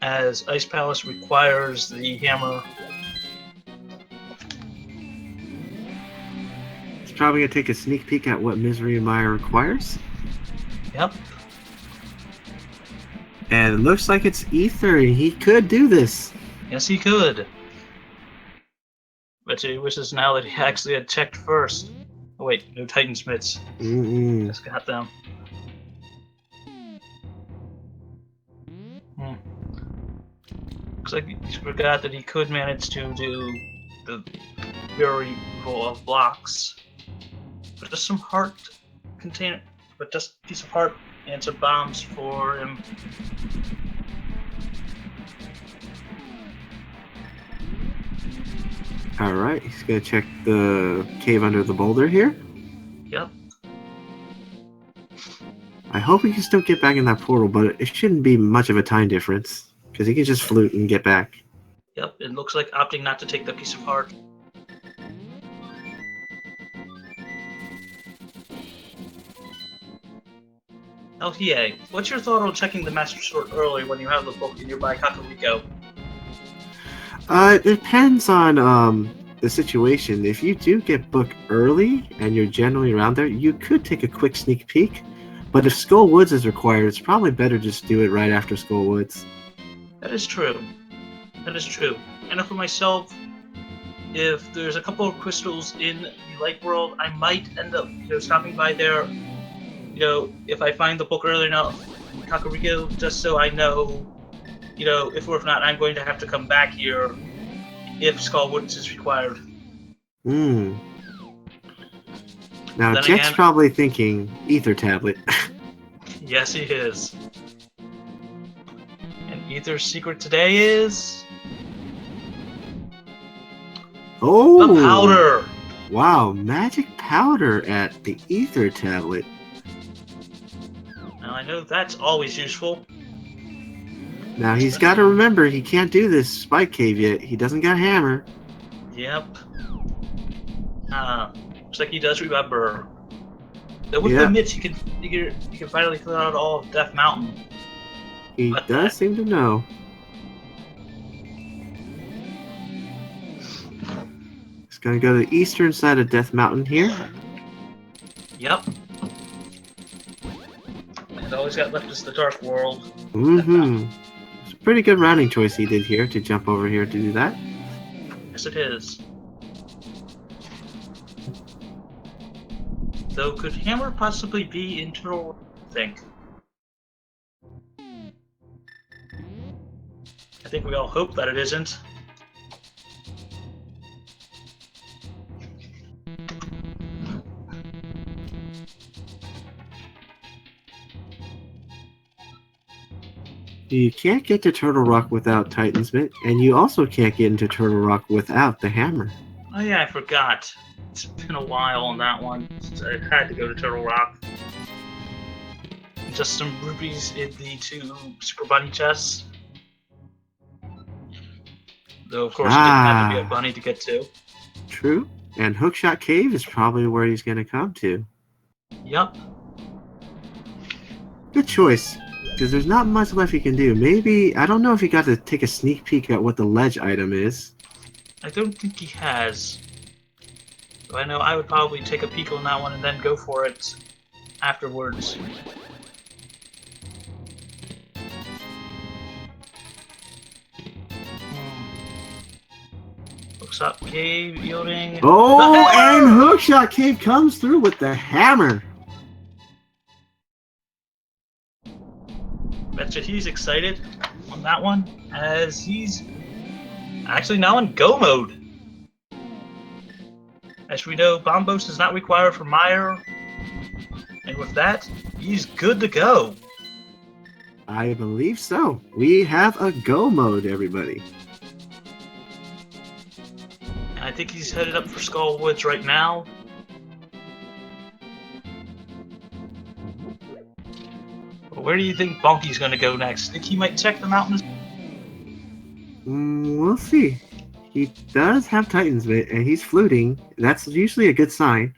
As Ice Palace requires the hammer. He's probably going to take a sneak peek at what Misery and Maya requires. Yep. And it looks like it's Ether, and he could do this. Yes, he could. But he wishes now that he actually had checked first. Oh wait, no Titan Smiths. Just got them. Looks like he forgot that he could manage to do the very full of blocks. But just some heart container, but just a piece of heart and some bombs for him. Alright, he's going to check the cave under the boulder here. Yep. I hope he can still get back in that portal, but it shouldn't be much of a time difference, because he can just flute and get back. Yep, it looks like opting not to take the piece of heart. LTA, what's your thought on checking the Master Sword early when you have the book in nearby Kakariko? It depends on the situation. If you do get book early and you're generally around there, you could take a quick sneak peek. But if Skull Woods is required, it's probably better just do it right after Skull Woods. That is true. That is true. And for myself, if there's a couple of crystals in the Light World, I might end up, stopping by there. If I find the book early enough, Kakariko, just so I know. If or if not, I'm going to have to come back here if Skull Woods is required. Now, Then Jet's again, probably thinking Ether Tablet. yes, he is. And Ether's secret today is... Oh! the powder! Wow, magic powder at the Ether Tablet. Now, I know that's always useful. Now, he's got to remember, he can't do this Spike Cave yet. He doesn't got hammer. Yep. Looks like he does remember. Though with the mitts, you can finally clear out all of Death Mountain. He does seem to know. He's gonna go to the eastern side of Death Mountain here. Yep. And all he's got left is the Dark World. It's a pretty good routing choice he did here to jump over here to do that. Yes, it is. Though, could Hammer possibly be internal? I think. I think we all hope that it isn't. You can't get to Turtle Rock without Titan's Bit, and you also can't get into Turtle Rock without the hammer. Oh yeah, I forgot. It's been a while on that one since I had to go to Turtle Rock. Just some rupees in the 2 Super Bunny chests. Though, of course, you didn't have to be a bunny to get to. True. And Hookshot Cave is probably where he's going to come to. Yep. Good choice, because there's not much left you can do. Maybe, I don't know if he got to take a sneak peek at what the ledge item is. I don't think he has. But I know I would probably take a peek on that one and then go for it afterwards. Hookshot Cave yielding. Oh, and Hookshot Cave comes through with the hammer. Betcha he's excited on that one, as he's actually now in Go mode. As we know, Bomb Boost is not required for Meyer, and with that, he's good to go. I believe so. We have a Go mode, everybody. And I think he's headed up for Skull Woods right now. Where do you think Vonkie's going to go next? Think he might check the mountains? We'll see. He does have Titan's Bit, and he's fluting. That's usually a good sign.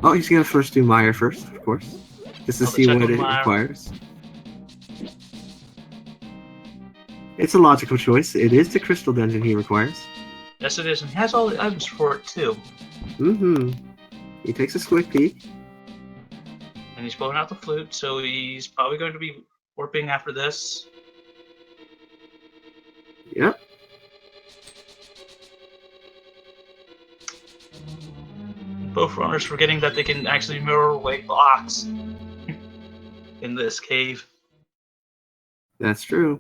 Oh, he's going to first do Meyer first, of course. Just to see what it requires. It's a logical choice. It is the Crystal Dungeon he requires. Yes, it is, and he has all the items for it, too. He takes a quick peek. And he's blowing out the flute, so he's probably going to be warping after this. Yep. Both runners forgetting that they can actually mirror away blocks in this cave. That's true.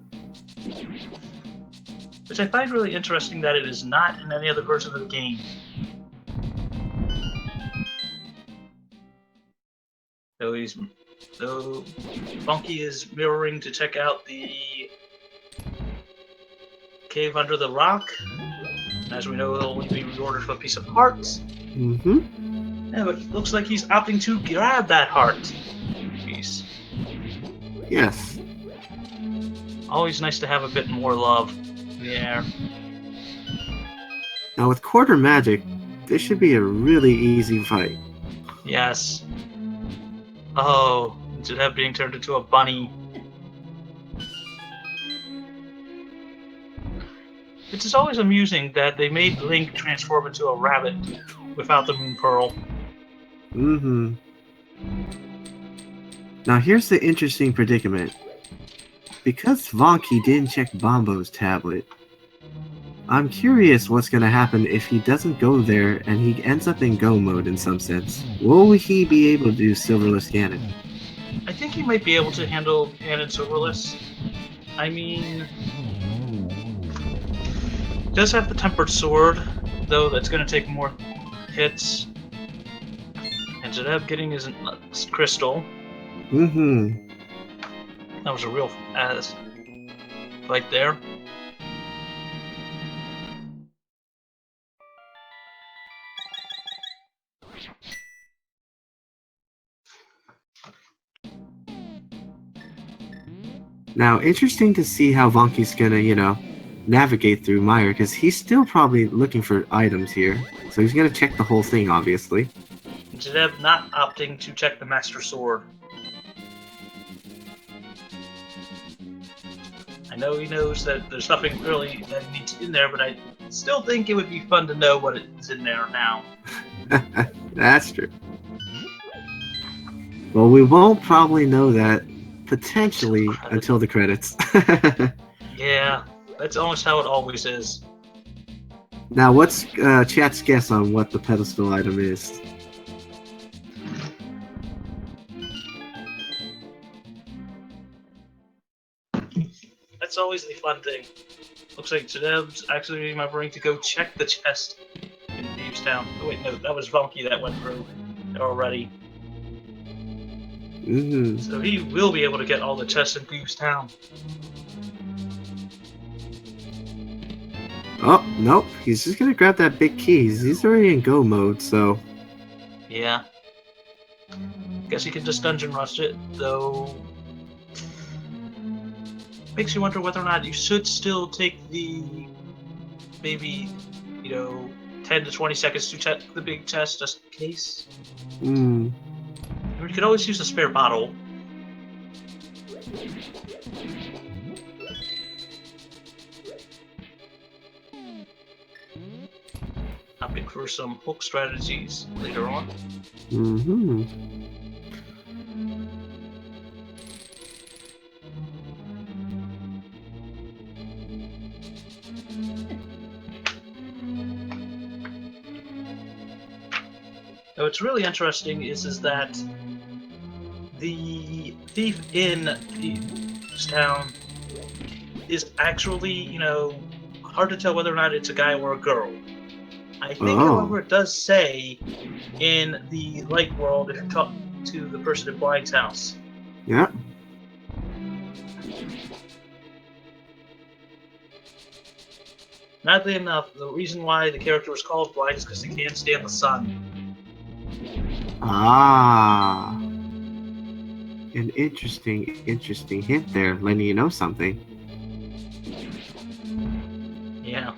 Which I find really interesting that it is not in any other version of the game. So Vonkie is mirroring to check out the cave under the rock. As we know, it'll only be reordered for a piece of heart. Yeah, but it looks like he's opting to grab that heart piece. Yes. Always nice to have a bit more love in the air. Now with Quarter Magic, this should be a really easy fight. Yes. Oh, Jetabb being turned into a bunny. It is always amusing that they made Link transform into a rabbit without the Moon Pearl. Now here's the interesting predicament. Because Vonkie didn't check Bombo's tablet, I'm curious what's going to happen if he doesn't go there and he ends up in Go mode in some sense. Will he be able to do Silverless Ganon? I think he might be able to handle Ganon Silverless. I mean, he does have the Tempered Sword, though that's going to take more hits. And Jetabb getting his crystal. That was a real ass fight there. Now, interesting to see how Vonkie's gonna, navigate through Meyer, because he's still probably looking for items here. So he's gonna check the whole thing, obviously. Jetabb not opting to check the Master Sword. I know he knows that there's nothing really that he needs in there, but I still think it would be fun to know what is in there now. That's true. Well, we won't probably know that, potentially, until the credits. Yeah, that's almost how it always is. Now, what's chat's guess on what the pedestal item is? that's always the fun thing. Looks like Jetabb's actually remembering to go check the chest in Thieves Town. Oh wait, no, that was Vonkie that went through already. So he will be able to get all the chests in Thieves Town. Oh, nope. He's just gonna grab that big key. He's already in go mode, so... Yeah. Guess he can just dungeon rush it, though... Makes you wonder whether or not you should still take the... maybe, 10 to 20 seconds to check the big chest just in case. I mean, you could always use a spare bottle. Opting for some hook strategies later on. Now, what's really interesting is that the thief in Thieves Town is actually, hard to tell whether or not it's a guy or a girl. I think, however, it does say in the light world if you talk to the person at Blind's house. Yeah. Madly enough, the reason why the character was called Blind is because they can't stand the sun. Ah. An interesting hint there, letting you know something. Yeah.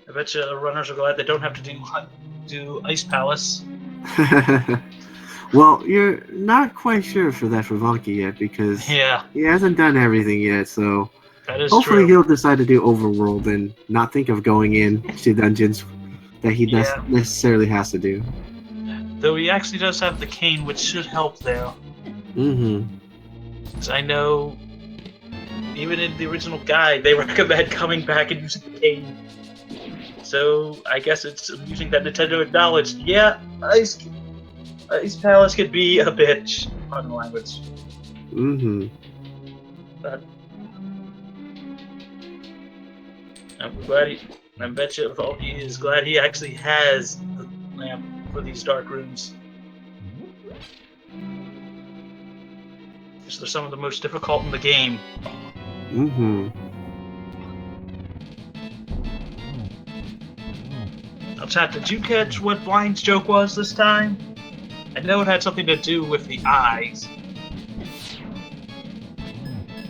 I bet you runners are glad they don't have to do Ice Palace. Well, you're not quite sure for that for Vonkie yet because he hasn't done everything yet, so that is hopefully true. he'll decide to do overworld and not think of going in to dungeons that he necessarily has to do. Though he actually does have the cane, which should help there. Because I know, even in the original guide, they recommend coming back and using the cane. So I guess it's amusing that Nintendo acknowledged, Ice Palace could be a bitch, pardon the language. But I bet you Vonkie is glad he actually has the lamp for these dark rooms. Because they're some of the most difficult in the game. Now, chat, did you catch what Blind's joke was this time? I know it had something to do with the eyes.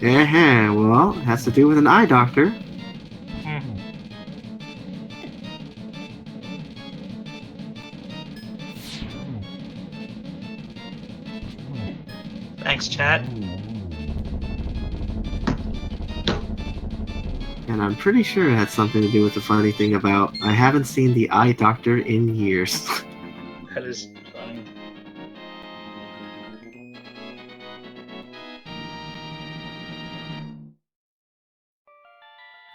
Well, it has to do with an eye doctor. Thanks, chat. And I'm pretty sure it had something to do with the funny thing about I haven't seen the eye doctor in years. That is funny.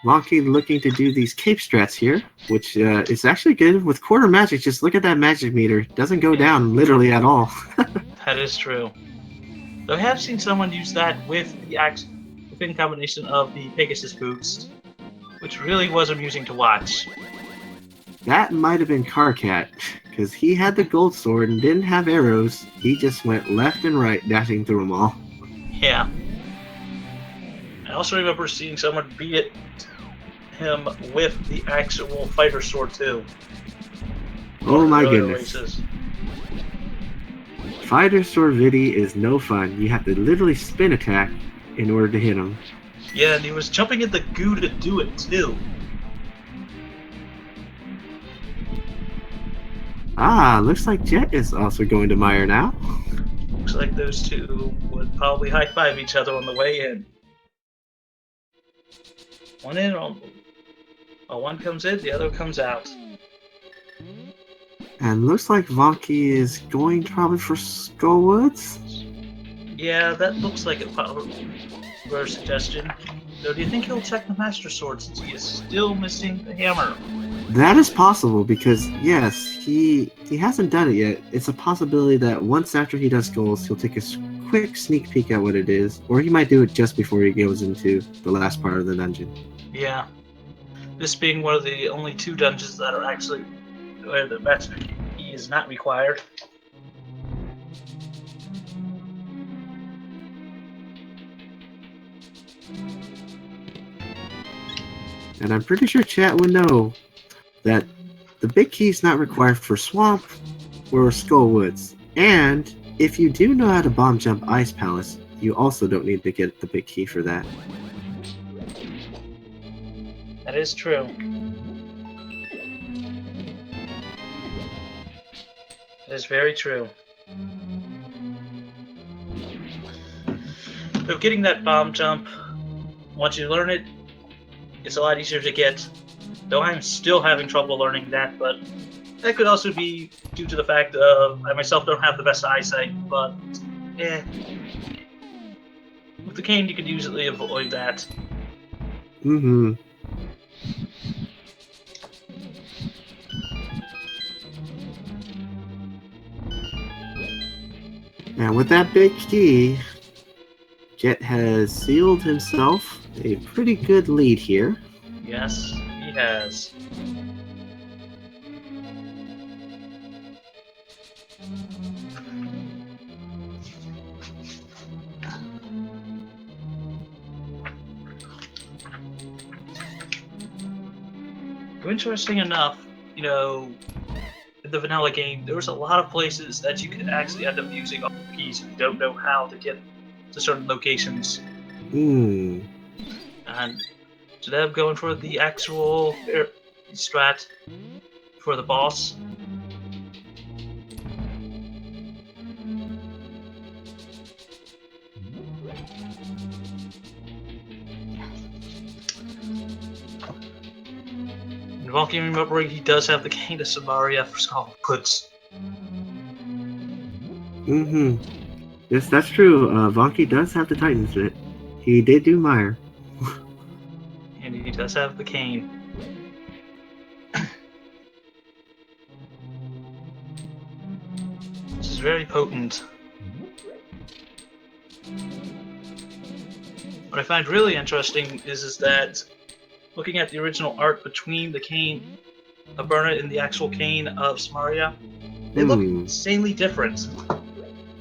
Vonkie looking to do these cape strats here, which is actually good with quarter magic. Just look at that magic meter; doesn't go down literally at all. That is true. Though I have seen someone use that with the within combination of the Pegasus boost, which really was amusing to watch. That might have been Carcat, because he had the gold sword and didn't have arrows. He just went left and right, dashing through them all. Yeah. I also remember seeing someone beat him with the actual fighter sword too. Oh my goodness. Races. Fighter sword Vidi is no fun. You have to literally spin attack in order to hit him. Yeah, and he was jumping in the goo to do it too. Looks like Jet is also going to Mire now. Looks like those two would probably high-five each other on the way in. One in, one comes in, the other comes out. And looks like Vonkie is going probably for Skullwoods. Yeah, that looks like a popular suggestion. Though, do you think he'll check the Master Sword since he is still missing the hammer? That is possible because yes, he hasn't done it yet. It's a possibility that once after he does goals, he'll take a quick sneak peek at what it is, or he might do it just before he goes into the last part of the dungeon. Yeah. This being one of the only 2 dungeons that are actually where the Master Key is not required. And I'm pretty sure chat would know that the big key is not required for Swamp or Skull Woods. And if you do know how to bomb jump Ice Palace, you also don't need to get the big key for that. That is true. That is very true. So getting that bomb jump, once you learn it, it's a lot easier to get. Though I'm still having trouble learning that, but that could also be due to the fact of I myself don't have the best eyesight, but with the cane you could usually avoid that. Mm-hmm. Now with that big key, Jet has sealed himself a pretty good lead here. Yes, he has. Interesting enough, in the vanilla game, there was a lot of places that you could actually end up using all the keys if you don't know how to get to certain locations. Hmm. And today I'm going for the actual strat for the boss. And Vonkie, remembering he does have the cane of Samaria for Skull Woods. Mm-hmm. Yes, that's true. Vonkie does have the Titans in it. He did do Mire. And he does have the cane. Which is very potent. What I find really interesting is that looking at the original art between the cane of Bernard and the actual cane of Samaria, they look insanely different.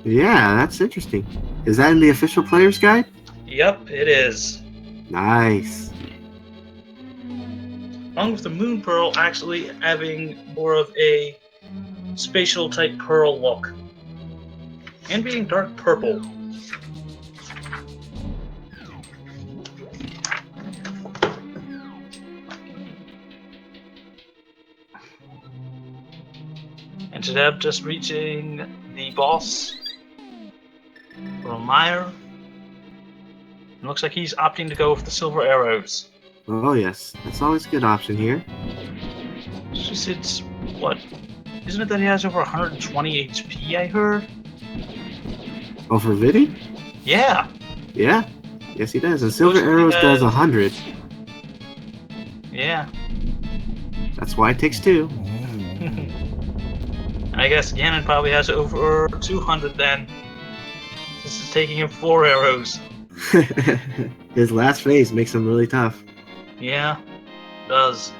Yeah, that's interesting. Is that in the official player's guide? Yep, it is. Nice. Along with the Moon Pearl actually having more of a spatial type pearl look. And being dark purple. And Jetabb just reaching the boss from Meyer. It looks like he's opting to go with the silver arrows. Oh yes, that's always a good option here. It's what? Isn't it that he has over 120 HP, I heard? Oh, for Viddy? Yeah. Yeah. Yes, he does. And Silver Arrows does 100. Yeah. That's why it takes 2. I guess Ganon probably has over 200 then. This is taking him 4 arrows. His last phase makes him really tough. Yeah, it does.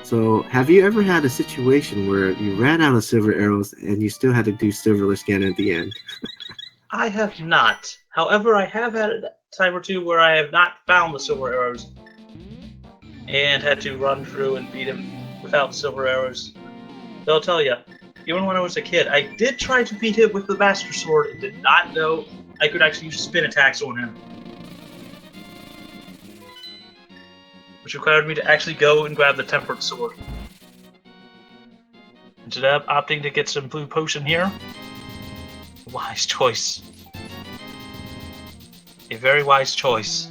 So, have you ever had a situation where you ran out of silver arrows and you still had to do Silverless Ganon at the end? I have not. However, I have had a time or two where I have not found the silver arrows and had to run through and beat him without silver arrows. They'll tell you, even when I was a kid, I did try to beat him with the Master Sword and did not know I could actually use spin attacks on him. Which required me to actually go and grab the Tempered Sword. And Jetabb opting to get some blue potion here. Wise choice. A very wise choice.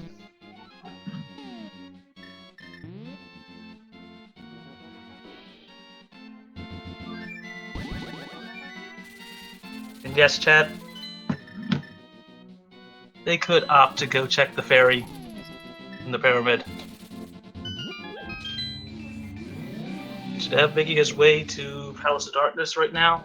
And yes, chat, they could opt to go check the ferry in the pyramid. Jetabb making his way to Palace of Darkness right now.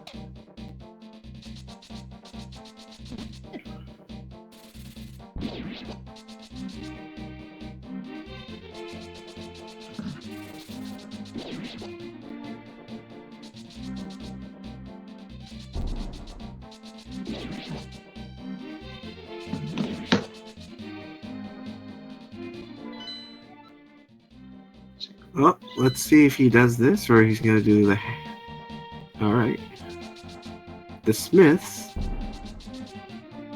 Well, let's see if he does this or he's gonna do the. Alright. The Smiths.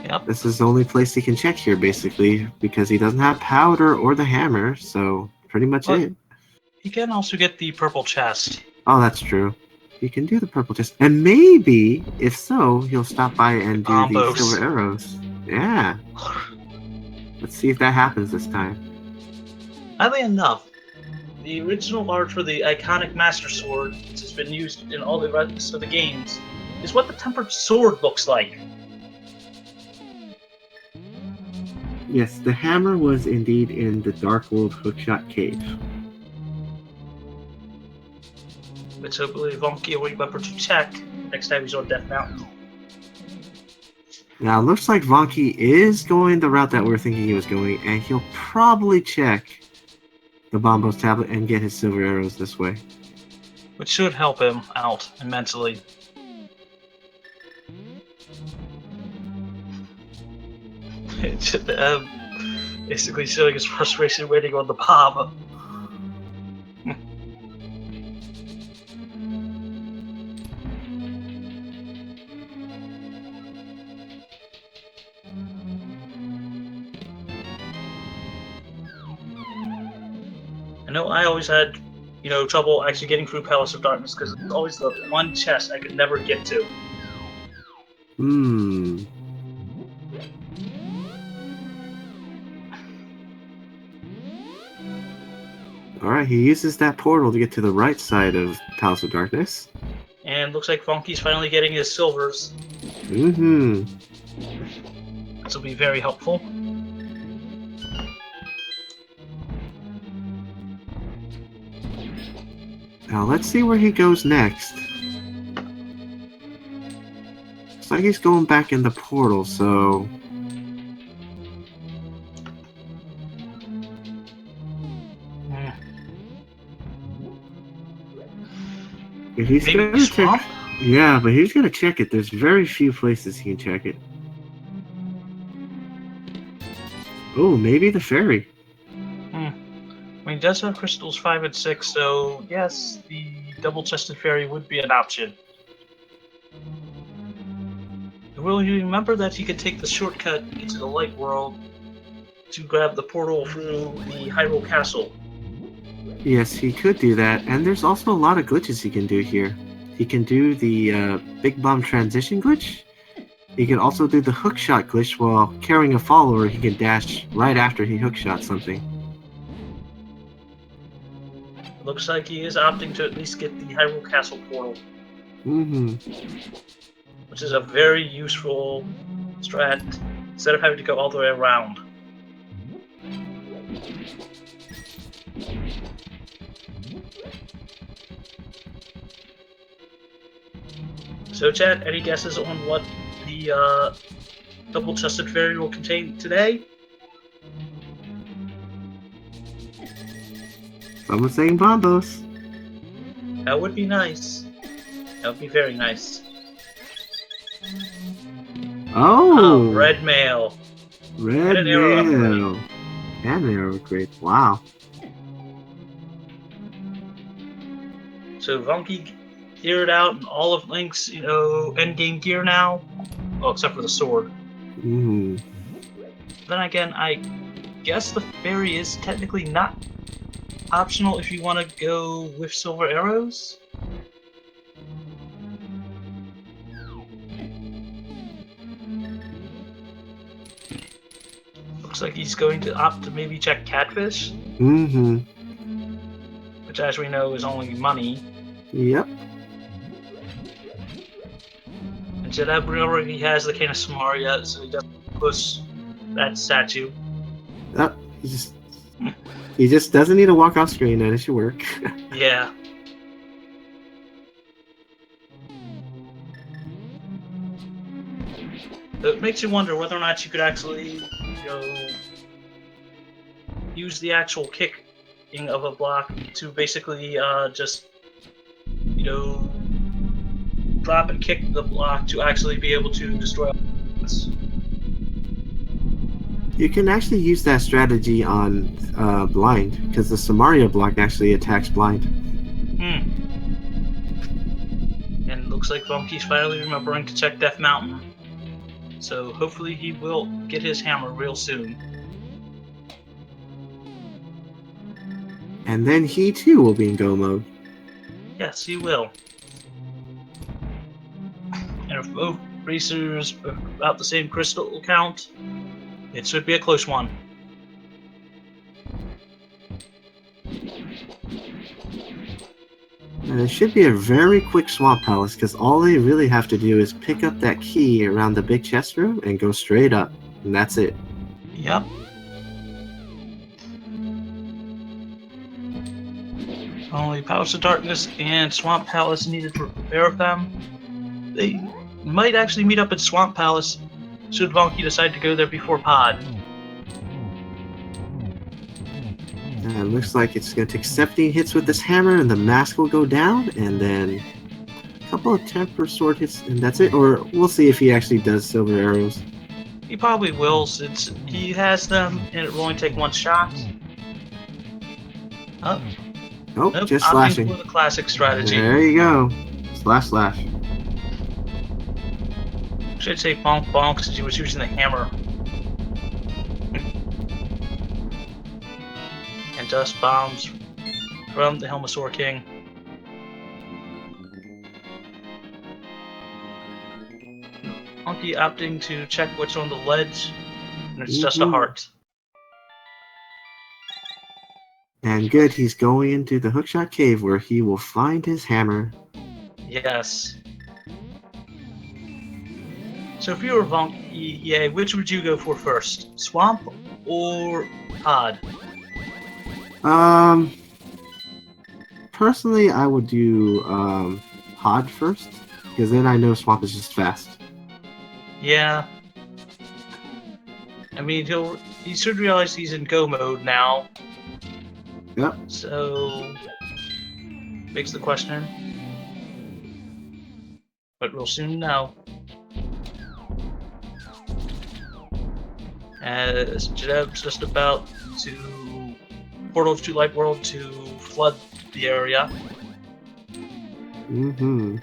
Yep. This is the only place he can check here, basically, because he doesn't have powder or the hammer, so pretty much it. He can also get the purple chest. Oh, that's true. He can do the purple chest. And maybe, if so, he'll stop by and do the Combos. silver arrows. Yeah. Let's see if that happens this time. Oddly enough, the original art for the iconic Master Sword, which has been used in all the rest of the games, is what the Tempered Sword looks like. Yes, the hammer was indeed in the Dark World Hookshot Cave. Which hopefully Vonkie will remember to check next time he's on Death Mountain. Now, it looks like Vonkie is going the route that we're thinking he was going, and he'll probably check the Bombos tablet and get his silver arrows this way. Which should help him out immensely. Basically showing his frustration waiting on the bomb. I know I always had, trouble actually getting through Palace of Darkness because it's always the one chest I could never get to. Alright, he uses that portal to get to the right side of Palace of Darkness. And looks like Vonkie's finally getting his silvers. This will be very helpful. Now let's see where he goes next. Looks like he's going back in the portal, so... If he's Maybe gonna swamp? check... Yeah, but he's gonna check it. There's very few places he can check it. Oh, maybe the ferry. I mean, he does have crystals 5 and 6, so yes, the double-chested fairy would be an option. Will you remember that he could take the shortcut into the light world to grab the portal through the Hyrule Castle? Yes, he could do that, and there's also a lot of glitches he can do here. He can do the Big Bomb transition glitch. He can also do the hookshot glitch while carrying a follower. He can dash right after he hookshot something. Looks like he is opting to at least get the Hyrule Castle portal. Which is a very useful strat, instead of having to go all the way around. So chat, any guesses on what the double-chested fairy will contain today? Someone's saying Bombos. That would be nice. That would be very nice. Oh! Red mail. Red And an arrow mail. And an arrow upgrade. Wow. So Vonkie geared out and all of Link's, endgame gear now. Well, except for the sword. Then again, I guess the fairy is technically not optional if you want to go with silver arrows. Looks like he's going to opt to maybe check Catfish. Which, as we know, is only money. Yep. And Jetabb already has the Cane of Samaria, so he doesn't push that statue. Oh, he just doesn't need to walk off screen, and it should work. Yeah. It makes you wonder whether or not you could actually, use the actual kicking of a block to basically just, drop and kick the block to actually be able to destroy it. You can actually use that strategy on blind, because the Samaria block actually attacks blind. And it looks like Vonkie's finally remembering to check Death Mountain. So hopefully he will get his hammer real soon. And then he too will be in go mode. Yes, he will. And if both racers are about the same crystal count, it should be a close one. And it should be a very quick Swamp Palace, because all they really have to do is pick up that key around the big chest room and go straight up. And that's it. Yep. Only Palace of Darkness and Swamp Palace needed to prepare them. They might actually meet up at Swamp Palace should Vonkie decide to go there before Pod. And it looks like it's going to take 17 hits with this hammer, and the mask will go down, and then a couple of temper sword hits, and that's it. Or we'll see if he actually does silver arrows. He probably will, since he has them, and it will only take one shot. Oh, Nope, just opting slashing. for the classic strategy. There you go. Slash, slash. Should say bonk bonk since he was using the hammer. And dust bombs from the Helmosaur King. Vonkie opting to check what's on the ledge, and it's just a heart. And good, he's going into the Hookshot Cave where he will find his hammer. Yes. So if you were Vonkie, which would you go for first? Swamp or Pod? Personally, I would do Pod first, because then I know Swamp is just fast. Yeah. I mean, he should realize he's in go mode now. Yep. So, begs the question. But we'll soon know. As Jetabb's just about to portal to Light World to flood the area. And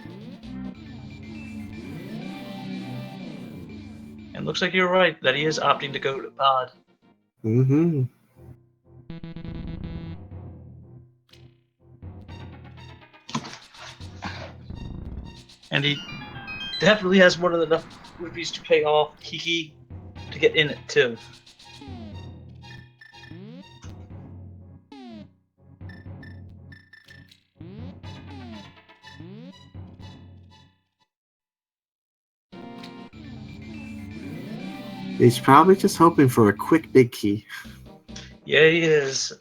looks like you're right that he is opting to go to Pod. And he definitely has more than enough rupees to pay off Kiki to get in it too. He's probably just hoping for a quick big key. Yeah, he is.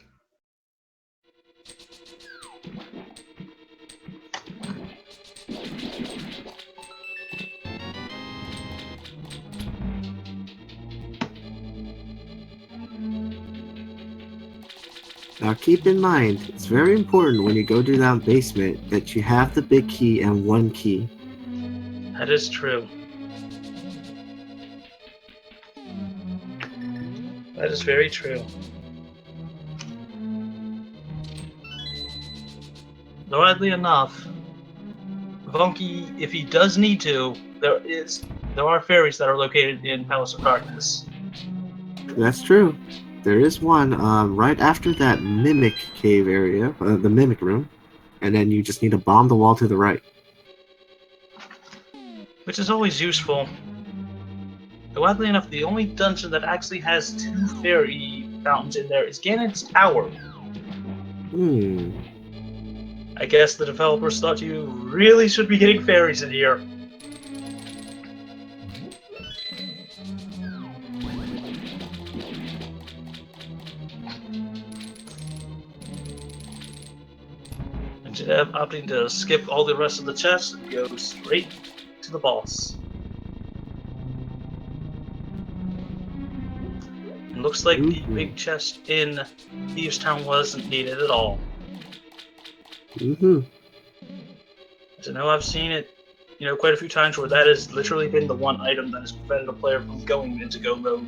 Now keep in mind, it's very important when you go to that basement that you have the big key and one key. That is true. That is very true. Though oddly enough, Vonkie, if he does need to, there are fairies that are located in Palace of Darkness. That's true. There is one right after that Mimic Cave area, the Mimic Room, and then you just need to bomb the wall to the right. Which is always useful. Though oddly enough, the only dungeon that actually has 2 fairy fountains in there is Ganon's Tower. I guess the developers thought you really should be getting fairies in here. Jetabb opting to skip all the rest of the chests and go straight to the boss. And looks like the big chest in Thieves Town wasn't needed at all. So now I've seen it, quite a few times where that has literally been the one item that has prevented a player from going into go mode.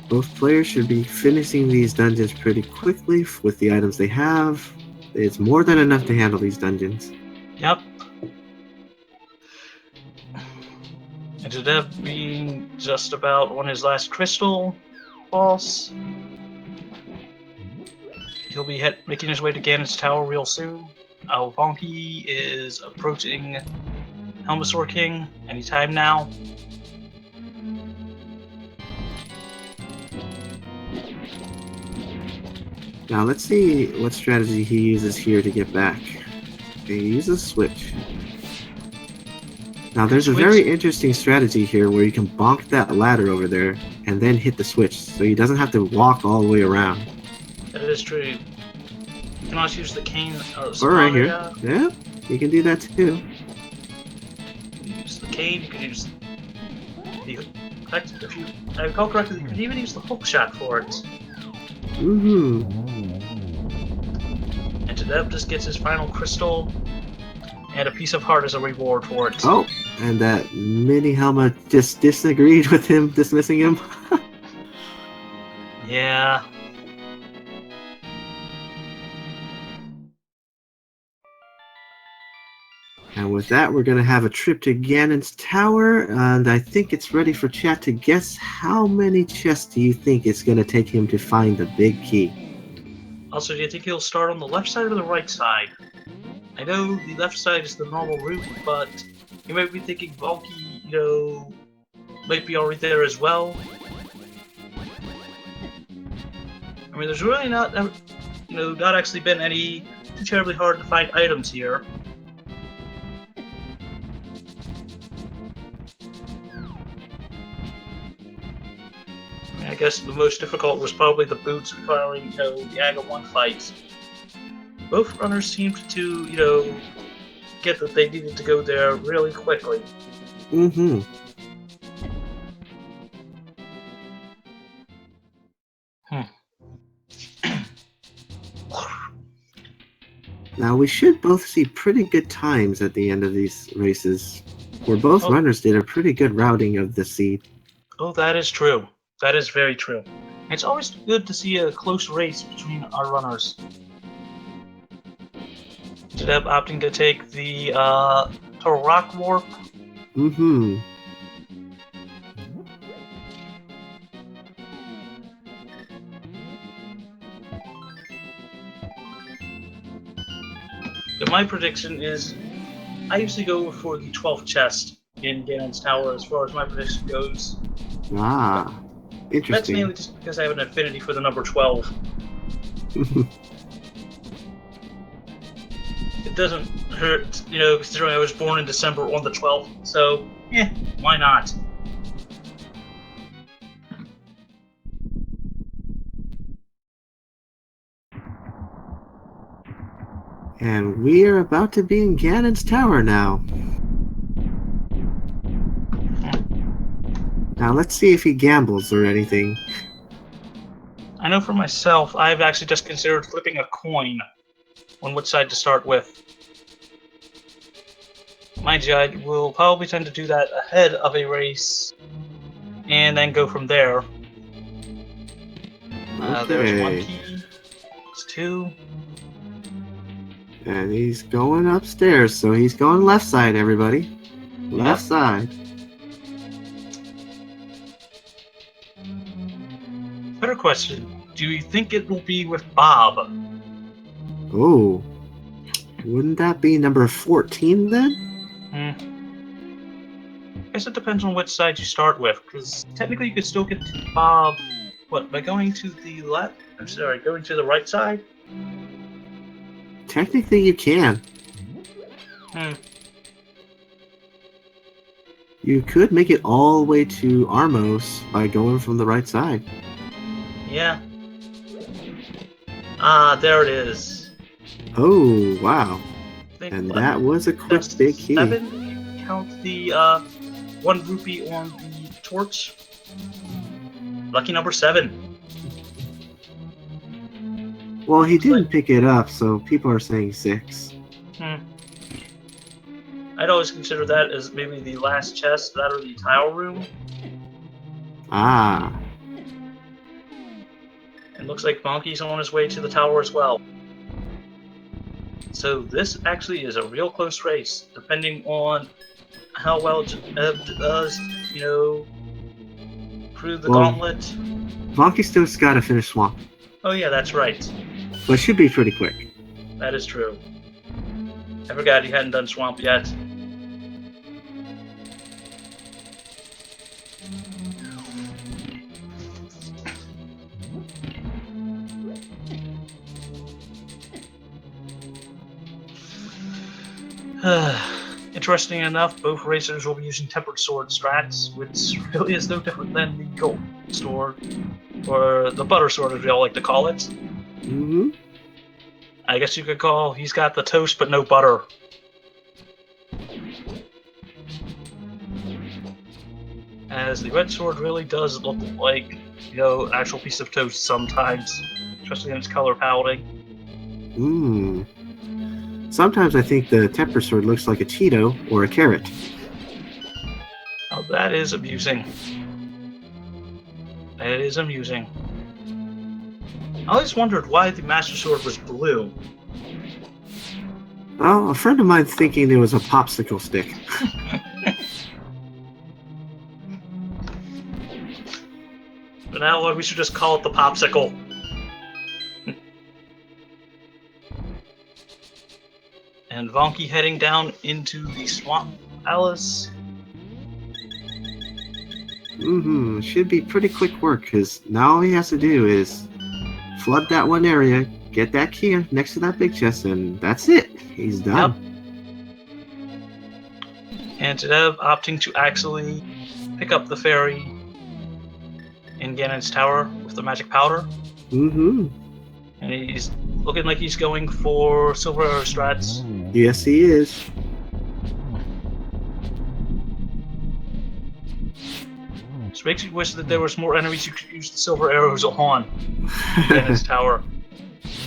Both players should be finishing these dungeons pretty quickly with the items they have. It's more than enough to handle these dungeons. Yep. And Jetabb being just about on his last crystal boss. He'll be making his way to Ganon's Tower real soon. Vonkie is approaching Helmasaur King anytime now. Now let's see what strategy he uses here to get back. Okay, he uses switch. Now there's a very interesting strategy here where you can bonk that ladder over there and then hit the switch, so he doesn't have to walk all the way around. That is true. You can also use the cane. Right here. Yeah, you can do that too. You can use the cane, you can use the... If I recall correctly, you can even use the hook shot for it. And Jetabb just gets his final crystal and a piece of heart as a reward for it. Oh, and that mini Helma just disagreed with him, dismissing him. Yeah. And with that, we're going to have a trip to Ganon's Tower, and I think it's ready for chat to guess how many chests do you think it's going to take him to find the big key? Also, do you think he'll start on the left side or the right side? I know the left side is the normal route, but you might be thinking Vonkie, might be already there as well. I mean, there's really not actually been any too terribly hard to find items here. I guess the most difficult was probably the boots following, the Aga 1 fights. Both runners seemed to, get that they needed to go there really quickly. Now we should both see pretty good times at the end of these races, where both runners did a pretty good routing of the seed. Oh, that is true. That is very true. It's always good to see a close race between our runners. Jetabb opting to take the Total Rock Warp. But my prediction is, I usually go for the 12th chest in Ganon's Tower as far as my prediction goes. Interesting. That's mainly just because I have an affinity for the number 12. It doesn't hurt, considering I was born in December on the 12th, so, why not? And we are about to be in Ganon's Tower now. Now let's see if he gambles or anything. I know for myself, I've actually just considered flipping a coin on which side to start with. Mind you, I will probably tend to do that ahead of a race, and then go from there. There's one key. There's two. And he's going upstairs, so he's going left side, everybody. Left side. Better question. Do you think it will be with Bob? Oh. Wouldn't that be number 14 then? I guess it depends on which side you start with, because technically you could still get to Bob, by going to the left? I'm sorry, going to the right side? technically you can. You could make it all the way to Armos by going from the right side. Yeah. Ah, there it is. Oh, wow. I think And that was a quick that's big key. 7 if you count the 1 rupee on the torch. Lucky number 7. Well, he didn't pick it up, so people are saying 6. I'd always consider that as maybe the last chest, that or the tile room. Ah. It looks like Vonkie's on his way to the tower as well. So this actually is a real close race, depending on how well Jetabb does, through the gauntlet. Vonkie still's got to finish Swamp. Oh yeah, that's right. But it should be pretty quick. That is true. I forgot he hadn't done Swamp yet. Interesting enough, both racers will be using tempered sword strats, which really is no different than the gold sword, or the butter sword as we all like to call it. Mm-hmm. I guess you could call he's got the toast but no butter. As the red sword really does look like, an actual piece of toast sometimes, especially in its color paletting. Sometimes I think the temper sword looks like a Cheeto or a carrot. Oh, that is amusing. That is amusing. I always wondered why the Master Sword was blue. Oh, a friend of mine's thinking it was a popsicle stick. But now we should just call it the popsicle. And Vonkie heading down into the Swamp Palace. Should be pretty quick work, because now all he has to do is flood that one area, get that key next to that big chest, and that's it. He's done. Yep. And Jetabb opting to actually pick up the fairy in Ganon's tower with the magic powder. And he's looking like he's going for silver arrow strats. Yes, he is. Which makes you wish that there was more enemies you could use the silver arrows on in his tower.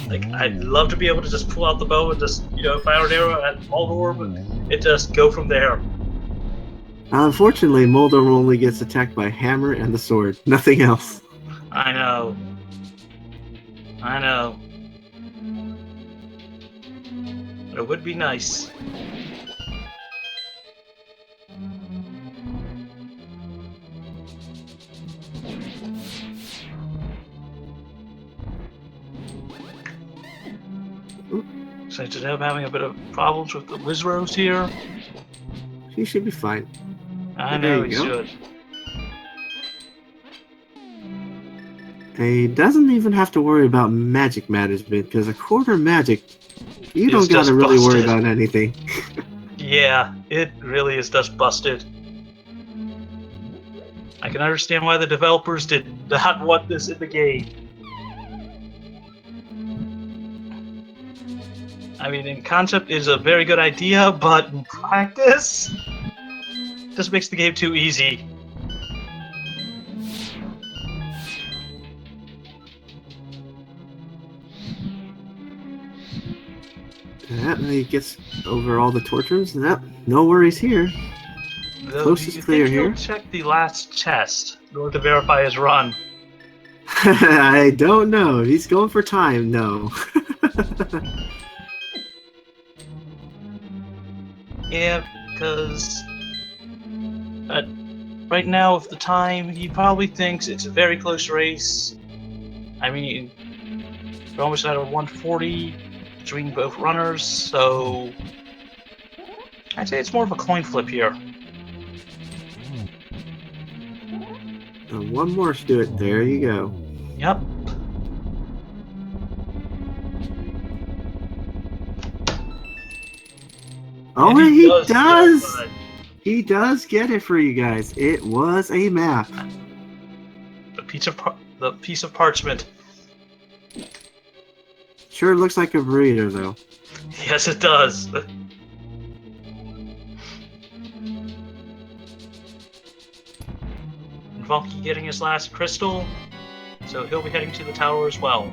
Like, I'd love to be able to just pull out the bow and just, fire an arrow at Moldor, but it just go from there. Unfortunately, Moldor only gets attacked by hammer and the sword, nothing else. I know. But it would be nice. So Jetabb having a bit of problems with the Wizros here. He should be fine. I know he should. He doesn't even have to worry about magic management, because a quarter magic, you don't gotta really worry about anything. Yeah, it really is just busted. I can understand why the developers did not want this in the game. I mean, in concept, it's a very good idea, but in practice, just makes the game too easy. And he gets over all the tortures. No worries here. Coast is clear here. Check the last chest in order to verify his run. I don't know. He's going for time, no. Yeah, because right now, with the time, he probably thinks it's a very close race. I mean, we're almost at a 140 between both runners, so I'd say it's more of a coin flip here. And one more to do it. There you go. Yep. Oh, And he get does! outside. He does get it for you guys. It was a map. The piece of parchment. Sure looks like a burrito, though. Yes, it does. And Vonkie getting his last crystal, so he'll be heading to the tower as well.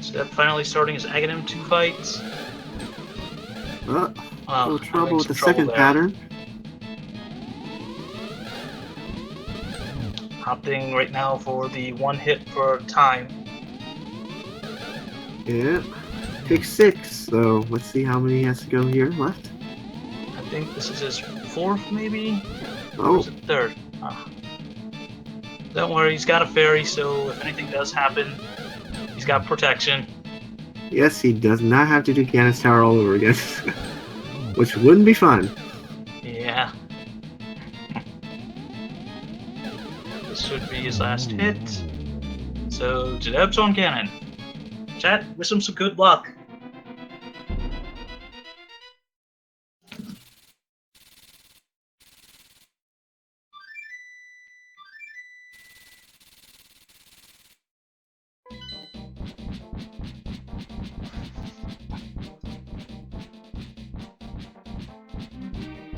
Step finally starting his Aghanim 2 fights. Little trouble with the trouble second there. pattern. Opting right now for the 1 hit per time. Yeah. Pick 6, so let's see how many he has to go here left. I think this is his 4th, maybe? Oh. Or is it 3rd? Don't worry, he's got a fairy, so if anything does happen, he's got protection. Yes, he does not have to do Ganon's Tower all over again. Which wouldn't be fun. Yeah. This should be his last hit. So, Jetabb's on Ganon. Chat, wish him some good luck.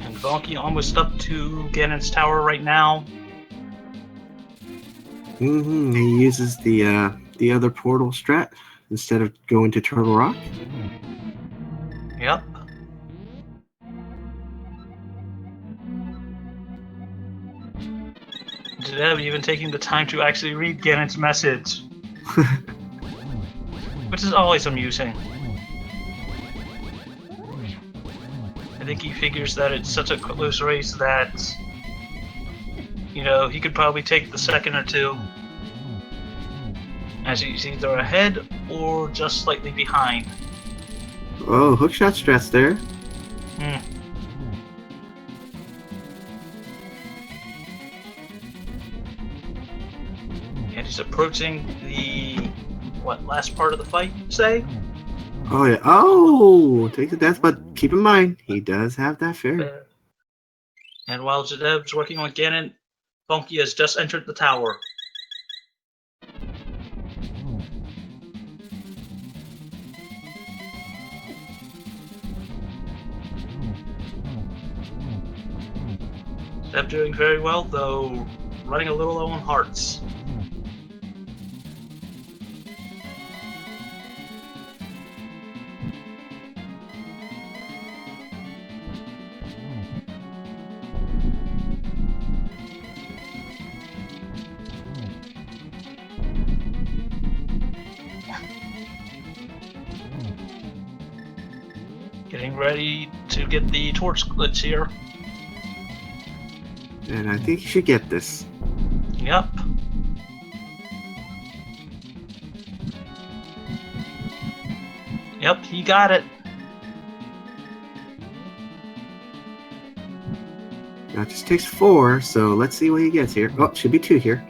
And Vonkie almost up to Ganon's tower right now. He uses the other portal strat instead of going to Turtle Rock. Yep. Jetabb even taking the time to actually read Ganon's message. Which is always amusing. I think he figures that it's such a close race that, you know, he could probably take the second or two, as he's either ahead or just slightly behind. Oh, hookshot strat's there. And he's approaching the, last part of the fight, say? Oh, yeah. Oh! Take the death, but keep in mind, he does have that fairy. And while Jetabb's working on Ganon, Vonkie has just entered the tower. Jetabb doing very well, though running a little low on hearts. Getting ready to get the torch glitch here. And I think you should get this. Yep. Yep, he got it. Now it just takes 4, so let's see what he gets here. Oh, should be 2 here.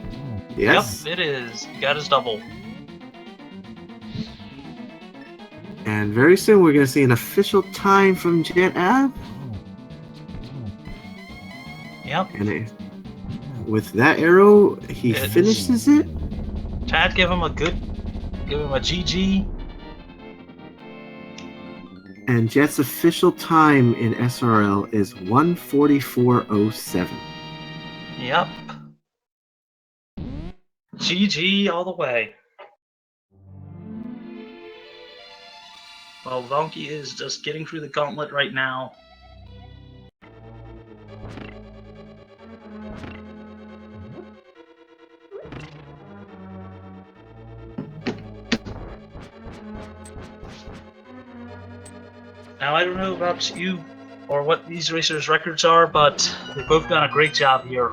Yes. Yep, it is. He got his double. And very soon we're going to see an official time from Jetabb. Yep. And with that arrow, he finishes it. Chad, give him a GG. And Jet's official time in SRL is 1:44:07. Yep. GG all the way. Well, Vonkie is just getting through the gauntlet right now. Now, I don't know about you or what these racers' records are, but they've both done a great job here.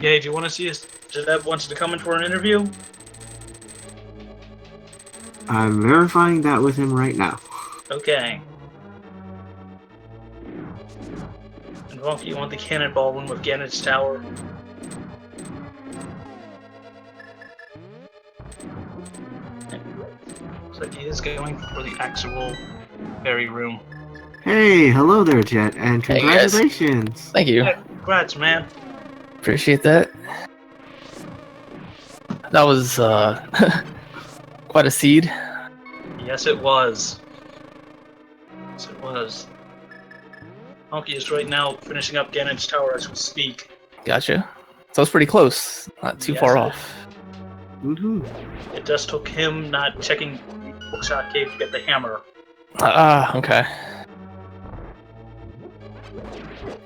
Yeah, do you want to see if Jetabb wants to come in for an interview? I'm verifying that with him right now. Okay. And Vonkie, you want the cannonball room of Ganon's Tower? Looks like he is going for the actual fairy room. Hey, hello there, Jet, and Hey, guys. congratulations. Thank you. Yeah, congrats, man. Appreciate that. That was quite a seed. Yes, it was. Yes, it was. Vonkie is right now finishing up Ganon's Tower as we speak. Gotcha. So it's pretty close. Not too Yes, far it off. Woohoo. It just took him not checking the bookshot cave to get the hammer. Okay.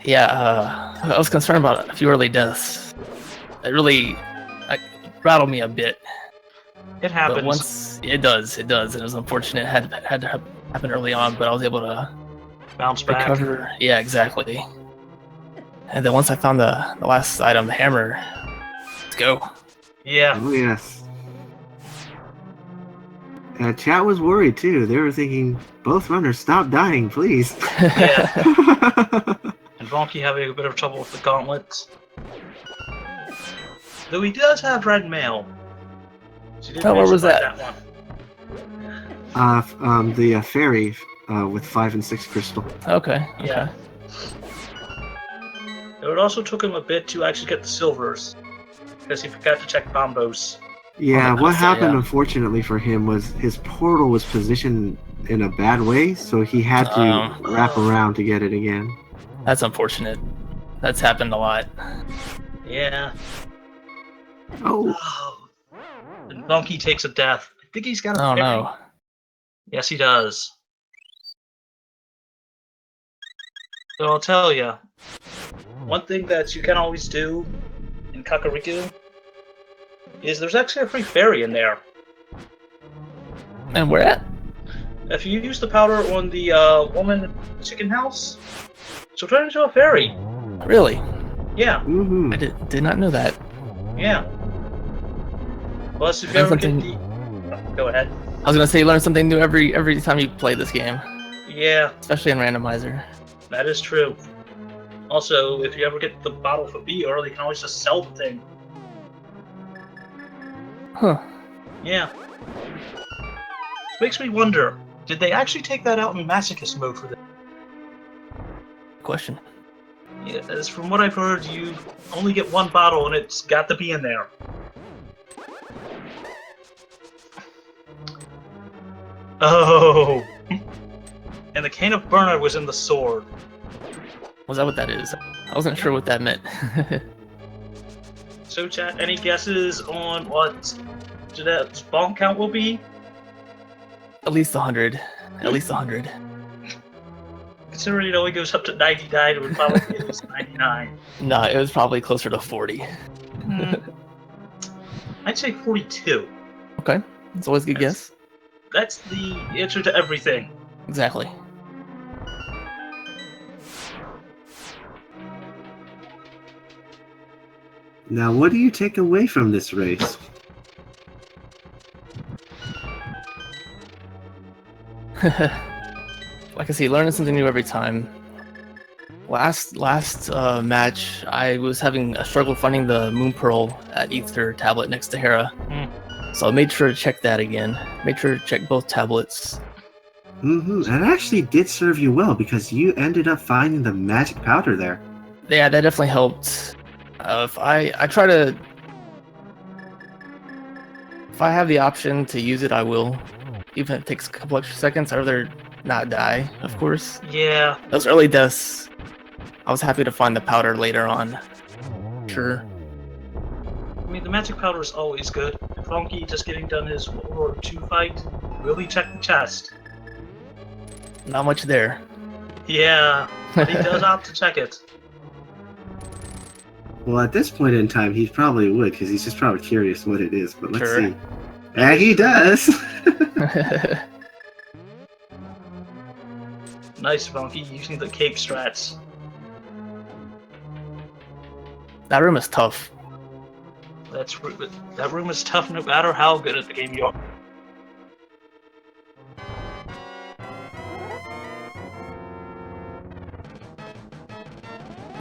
Yeah, I was concerned about a few early deaths. It really rattled me a bit. It happens. But once it does. It was unfortunate. It had to happen early on, but I was able to Bounce back. recover. Yeah, exactly. And then once I found the last item, the hammer, let's go. Yeah. Oh, yes. Chat was worried too. They were thinking, both runners, stop dying, please. Yeah. And Vonkie having a bit of trouble with the gauntlets. Though he does have red mail. So Oh, where was that? one. The fairy with 5 and 6 crystal. Okay. Yeah. It also took him a bit to actually get the silvers. Because he forgot to check bombos. Yeah, Oh, what so, happened, yeah. unfortunately for him, was his portal was positioned in a bad way, so he had to wrap around to get it again. That's unfortunate. That's happened a lot. Yeah. Oh, Oh. And Vonkie takes a death. I think he's got a Oh fairy. no. Yes, he does. So I'll tell you, one thing that you can always do in Kakariko is there's actually a free fairy in there. And where at? If you use the powder on the woman in the chicken house, she'll turn into a fairy. Really? Yeah, I woohoo. did not know that. yeah. Plus, if you Learn ever get something- the... Go ahead. I was gonna say you learn something new every time you play this game, Yeah, especially in Randomizer. that is true. Also, if you ever get the bottle for B early, you can always just sell the thing. Huh. Yeah. Which makes me wonder, did they actually take that out in masochist mode for this? Question. Yeah, as from what I've heard, you only get one bottle and it's got to be in there. Oh! And the cane of burner was in the sword. Was that what that is? I wasn't sure what that meant. So, chat, any guesses on what Jetabb's bonk count will be? At least 100. At least 100. Considering it only goes up to 99, it would probably be at least 99. No, it was probably closer to 40. I'd say 42. Okay. It's always a good guess. That's the answer to everything. Exactly. Now, what do you take away from this race? Like I say, learning something new every time. Last match, I was having a struggle finding the Moon Pearl at Ether tablet next to Hera. So I made sure to check that again. Made sure to check both tablets. It actually did serve you well, because you ended up finding the magic powder there. Yeah, that definitely helped. If I try to... If I have the option to use it, I will. Even if it takes a couple extra seconds, I'd rather not die, of course. Yeah. Those early deaths, I was happy to find the powder later on. Sure. I mean, the magic powder is always good. Vonkie just getting done his World War II fight, really check the chest. Not much there. Yeah, but he does opt to check it. Well, at this point in time, he probably would, because he's just probably curious what it is, but let's Sure. see. And he does! Nice, Vonkie, using the cape strats. That room is tough. That room is tough no matter how good at the game you are.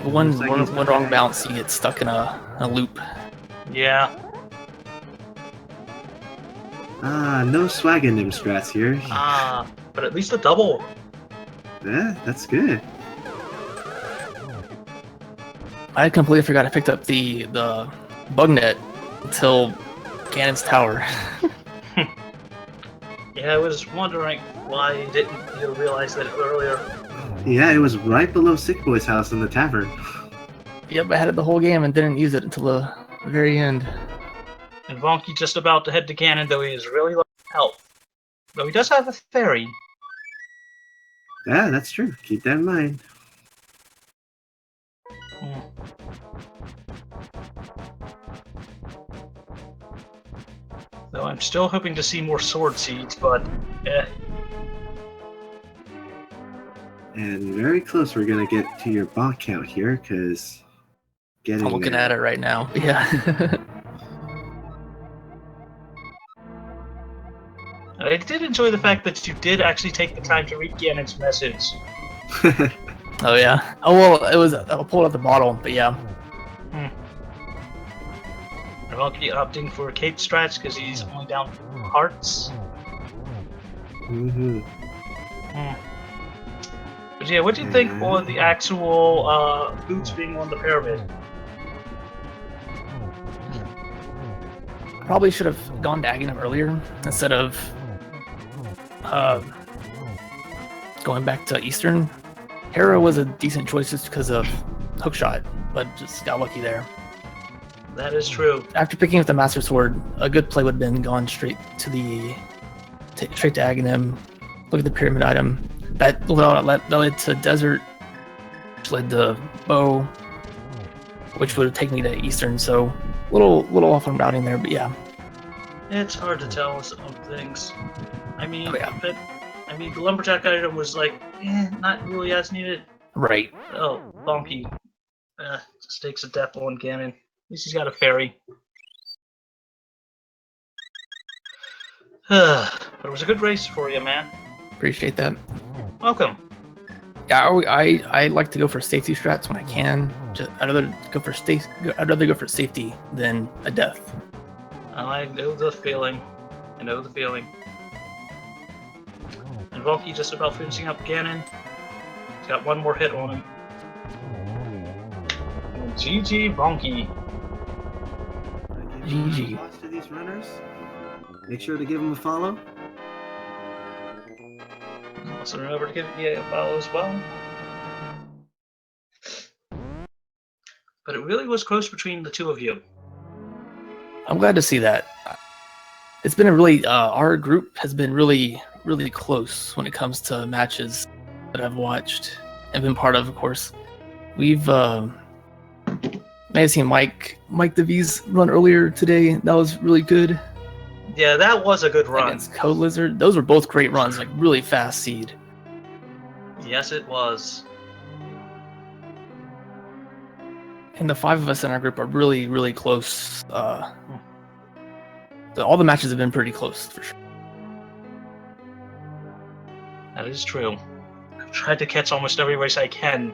One Looks like he's wrong bounce, you get stuck in a loop. Yeah. No swag in them strats here. But at least a double. Yeah, that's good. I completely forgot I picked up the bug net until Ganon's Tower. Yeah, I was wondering why you didn't realize that earlier. Yeah, it was right below Sick Boy's house in the tavern. Yep, I had it the whole game and didn't use it until the very end. And Vonkie just about to head to Ganon, though he is really low health. Though he does have a fairy. Yeah, that's true. Keep that in mind. Though I'm still hoping to see more sword seeds, but And very close, we're gonna get to your bot count here, because getting I'm looking there. at it right now. Yeah. I did enjoy the fact that you did actually take the time to read Ganon's message. Oh yeah. Oh well, it was. I pulled out the bottle, but yeah. And Vonkie opting for cape strats because he's only down hearts. Mm-hmm. But yeah, what do you think on the actual boots being on the pyramid? Probably should have gone to Aghanim earlier instead of going back to Eastern. Hera was a decent choice just because of hookshot, but just got lucky there. That is true. After picking up the Master Sword, a good play would have been gone straight to straight to Aghanim, look at the pyramid item. That led to Desert, which led to Bow, which would have taken me to Eastern, so little off on routing there, but yeah. It's hard to tell with some things. I mean, Oh, yeah. the lumberjack item was like, not really as needed. Right. Oh, Vonkie just takes a depth on Ganon. At least he's got a fairy. But it was a good race for you, man. Appreciate that. Welcome. Yeah, I like to go for safety strats when I can. I'd rather go for safety than a death. I know the feeling. And Vonkie just about finishing up Ganon. He's got one more hit on him. And GG Vonkie. GG. Watch to these runners. Make sure to give them a follow. Also remember to give me a follow as well. But it really was close between the two of you. I'm glad to see that. It's been a really our group has been really close when it comes to matches that I've watched and been part of course. We've may have seen Mike DeV's run earlier today. That was really good. Yeah, that was a good run. Against Code Lizard. Those were both great runs, like really fast seed. Yes, it was. And the five of us in our group are really close. All the matches have been pretty close for sure. That is true. I've tried to catch almost every race I can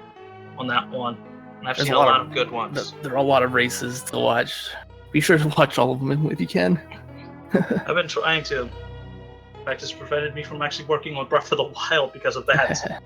on that one. And I've seen a lot of good ones. There are a lot of races to watch. Be sure to watch all of them if you can. I've been trying to. In fact, it's prevented me from actually working on Breath of the Wild because of that.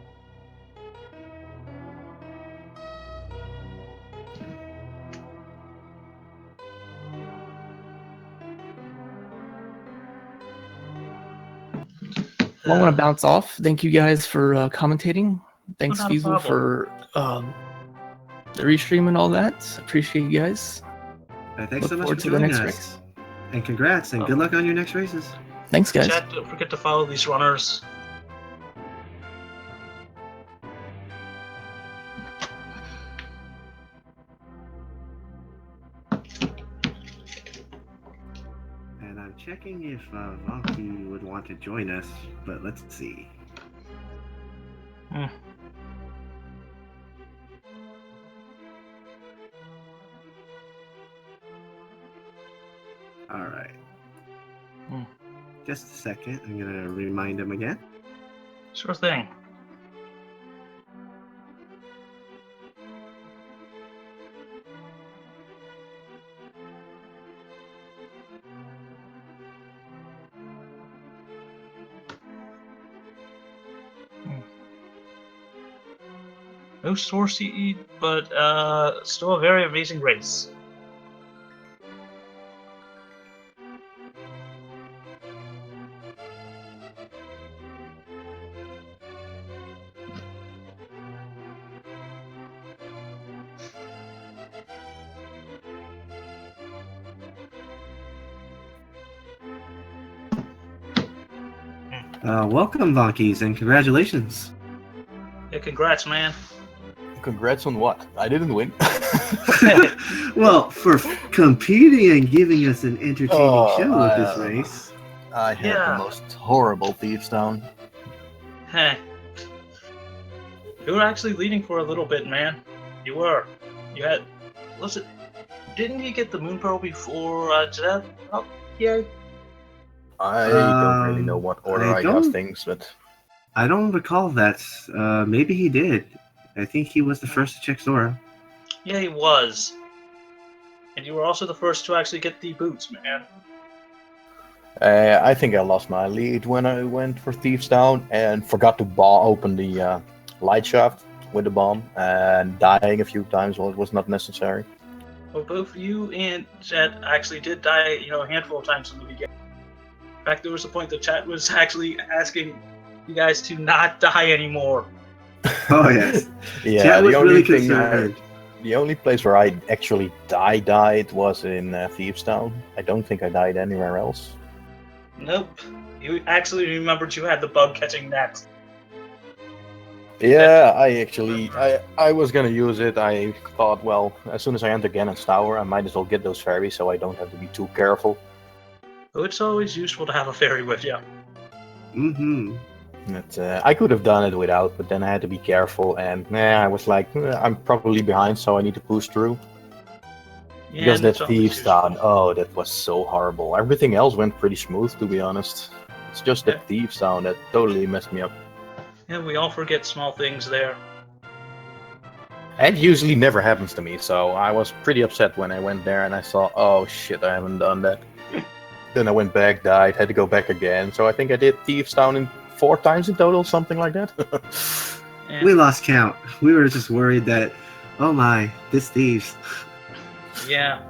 Well, I want to bounce off. Thank you guys for commentating. Thanks, Not a Fiesel, for the restream and all that. Appreciate you guys. Thanks so much forward for to the joining next us. race. And congrats, and good luck on your next races. Thanks, guys. Chat, don't forget to follow these runners. And I'm checking if Vonkie would want to join us, but let's see. All right. Hmm. Just a second. I'm gonna remind him again. Sure thing. No source seed, but still a very amazing race. Welcome, Vonkies, and congratulations. Yeah, congrats, man. Congrats on what? I didn't win. Well, for competing and giving us an entertaining show with this race. I had Yeah. the most horrible thieves down. Heh. You were actually leading for a little bit, man. You were. You had. Was it? Didn't you get the Moon Pearl before Jetabb? Oh, yay. I don't really know what order I I got don't- things, but I don't recall that. Maybe he did. I think he was the first to check Sora. Yeah, he was. And you were also the first to actually get the boots, man. I think I lost my lead when I went for thieves down and forgot to open the light shaft with the bomb, and dying a few times was not necessary. Well, both you and Jet actually did die, a handful of times in the beginning. In fact, there was a point that Chat was actually asking you guys to not die anymore. Oh yes. Yeah, Chad was the only really thing concerned. the only place where I actually died was in Thieves Town. I don't think I died anywhere else. Nope. You actually remembered you had the bug catching net. Yeah, I was gonna use it. I thought, well, as soon as I enter Ganon's Tower, I might as well get those fairies so I don't have to be too careful. So it's always useful to have a fairy with you. Mm-hmm. I could have done it without, but then I had to be careful, and I was like, I'm probably behind, so I need to push through. Yeah, Because and that it's always Thieves useful. Town, oh, that was so horrible. Everything else went pretty smooth, to be honest. It's just Yeah. that Thieves Town that totally messed me up. Yeah, we all forget small things there. And usually never happens to me, so I was pretty upset when I went there and I saw, oh shit, I haven't done that. Then I went back, died, had to go back again. So I think I did Thieves Town 4 times in total, something like that. Yeah. We lost count. We were just worried that, oh my, this thieves. Yeah.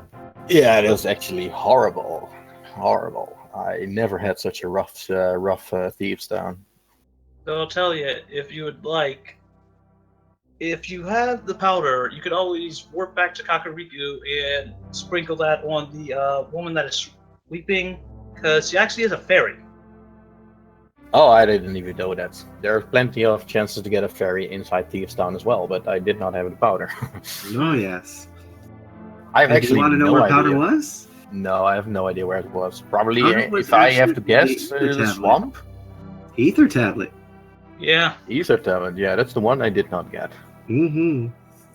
Yeah, it was actually horrible. Horrible. I never had such a rough Thieves Town. So I'll tell you, if you would like, if you have the powder, you could always warp back to Kakariko and sprinkle that on the woman that is sleeping, because she actually is a fairy. Oh, I didn't even know that. There are plenty of chances to get a fairy inside Thieves Town as well, but I did not have the powder. Oh yes. I have And actually you want to know no where idea. powder was? No, I have no idea where it was. Probably, Powder was if I have to actually guess, the the tablet. swamp? Ether tablet. Yeah. Ether tablet, yeah, that's the one I did not get. Mm-hmm.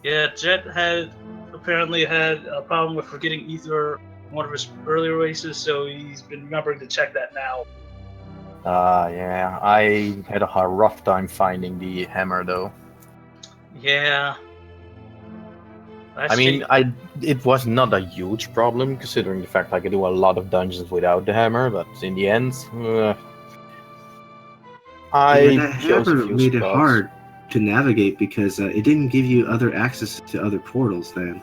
Yeah, Jet had apparently had a problem with forgetting Ether in one of his earlier races, so he's been remembering to check that now. Yeah, I had a rough time finding the hammer though. Yeah. I mean, it was not a huge problem considering the fact I could do a lot of dungeons without the hammer, but in the end, I that chose a hammer few made it spots. hard to navigate because it didn't give you other access to other portals then.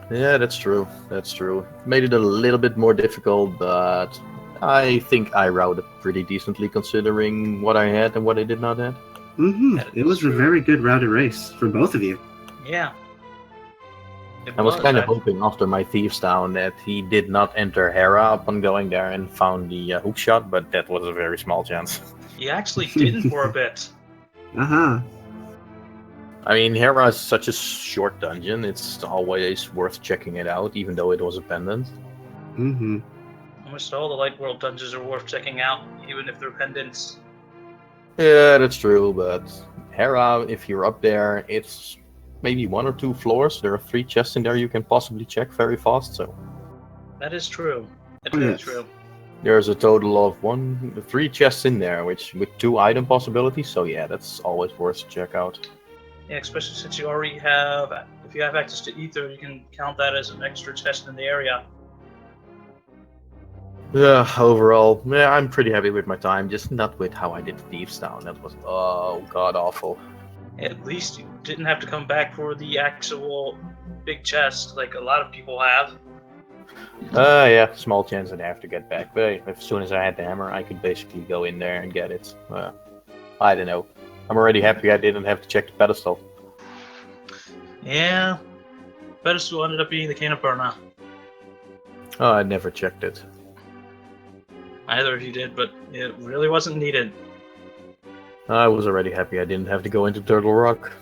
Yeah, that's true. That's true. Made it a little bit more difficult, but I think I routed pretty decently considering what I had and what I did not have. Mm-hmm. That It is was a true. very good routed race for both of you. Yeah. I was kind of actually. hoping after my Thieves Town that he did not enter Hera upon going there and found the hook shot, but that was a very small chance. He actually didn't for a bit. Uh-huh. I mean, Hera is such a short dungeon, it's always worth checking it out, even though it was abandoned. Mm-hmm. Almost all the Light World dungeons are worth checking out, even if they're pendants. Yeah, that's true, but Hera, if you're up there, it's maybe 1 or 2 floors. There are 3 chests in there you can possibly check very fast, so... That is true. That's Oh, very yes. true. There's a total of 3 chests in there, which with 2 item possibilities. So yeah, that's always worth to check out. Yeah, especially since you already have, if you have access to Ether, you can count that as an extra chest in the area. Yeah, overall, yeah, I'm pretty happy with my time. Just not with how I did Thieves Town. That was god awful. At least you didn't have to come back for the actual big chest, like a lot of people have. Yeah, small chance I'd have to get back, but hey, as soon as I had the hammer, I could basically go in there and get it. I don't know. I'm already happy I didn't have to check the pedestal. Yeah, pedestal ended up being the can of burner. Oh, I never checked it. Neither of you did, but it really wasn't needed. I was already happy I didn't have to go into Turtle Rock.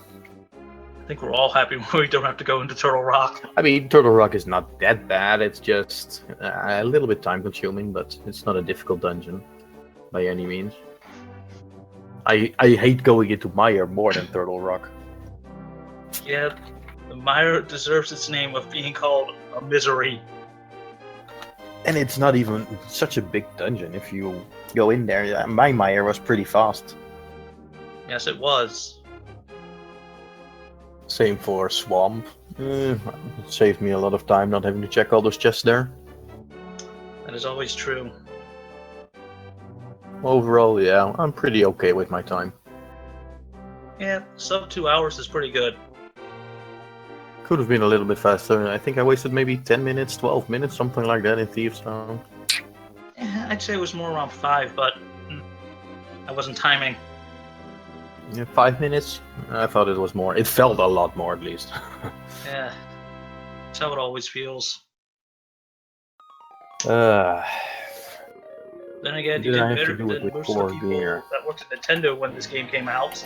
I think we're all happy when we don't have to go into Turtle Rock. I mean, Turtle Rock is not that bad. It's just a little bit time-consuming, but it's not a difficult dungeon by any means. I hate going into Mire more than Turtle Rock. Yeah, the mire deserves its name of being called a misery. And it's not even such a big dungeon. If you go in there, my Mire was pretty fast. Yes, it was. Same for Swamp. It saved me a lot of time not having to check all those chests there. That is always true. Overall, yeah, I'm pretty okay with my time. Yeah, sub 2 hours is pretty good. Could have been a little bit faster. I think I wasted maybe 10 minutes, 12 minutes, something like that in Thieves Town. I'd say it was more around 5, but I wasn't timing. Yeah, 5 minutes? I thought it was more. It felt a lot more, at least. Yeah, that's how it always feels. uh, Then again, you Did I did have to better do it than with most of poor the people gear? that worked at Nintendo when this game came out.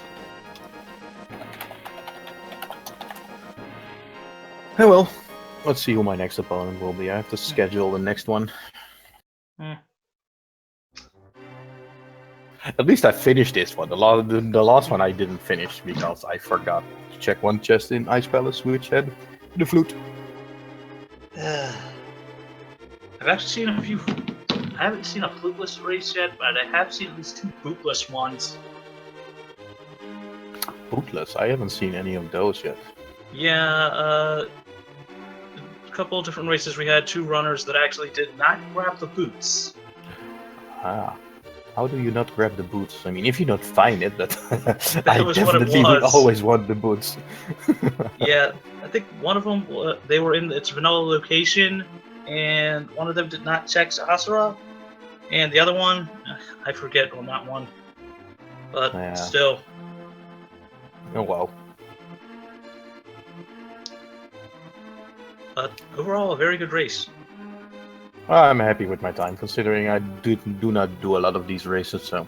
Oh well, let's see who my next opponent will be. I have to schedule the next one. Hmm. At least I finished this one. The last one I didn't finish because I forgot to check one chest in Ice Palace, which had the flute. I've actually seen a few. I haven't seen a fluteless race yet, but I have seen at least 2 bootless ones. Bootless? I haven't seen any of those yet. Yeah, a couple of different races we had 2 runners that actually did not grab the boots. Ah. How do you not grab the boots? I mean, if you don't find it, but That I was what it definitely would was. always want the boots. Yeah, I think one of them, they were in its vanilla location, and one of them did not check Sahasra, and the other one, I forget on that one. But Yeah. still. Oh well. But overall, a very good race. I'm happy with my time, considering I do not do a lot of these races, so...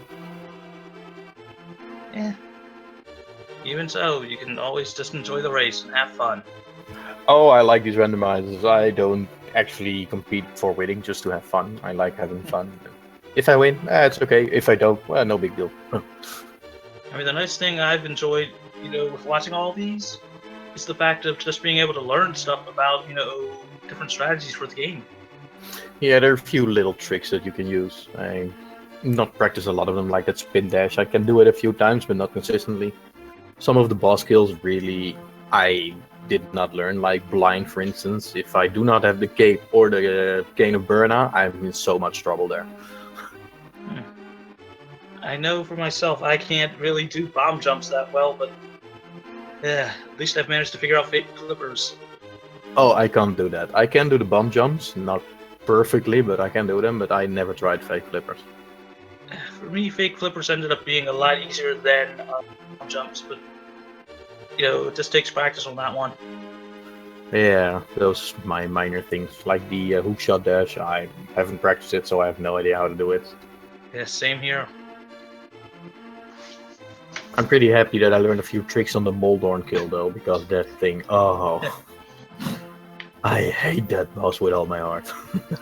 Yeah. Even so, you can always just enjoy the race and have fun. Oh, I like these randomizers. I don't actually compete for winning, just to have fun. I like having fun. If I win, it's okay. If I don't, well, no big deal. I mean, the nice thing I've enjoyed, with watching all these, is the fact of just being able to learn stuff about, different strategies for the game. Yeah, there are a few little tricks that you can use. I not practice a lot of them, like that spin dash. I can do it a few times, but not consistently. Some of the boss skills really I did not learn, like blind, for instance. If I do not have the cape or the cane of Burna, I'm in so much trouble there. I know for myself I can't really do bomb jumps that well, but at least I've managed to figure out fake flippers. Oh, I can't do that. I can do the bomb jumps, not perfectly, but I can do them, but I never tried fake flippers. For me, fake flippers ended up being a lot easier than bomb jumps, but it just takes practice on that one. Yeah, those my minor things, like the hook shot dash. I haven't practiced it, so I have no idea how to do it. Yeah, same here. I'm pretty happy that I learned a few tricks on the Moldorn kill, though, because that thing, I hate that boss with all my heart.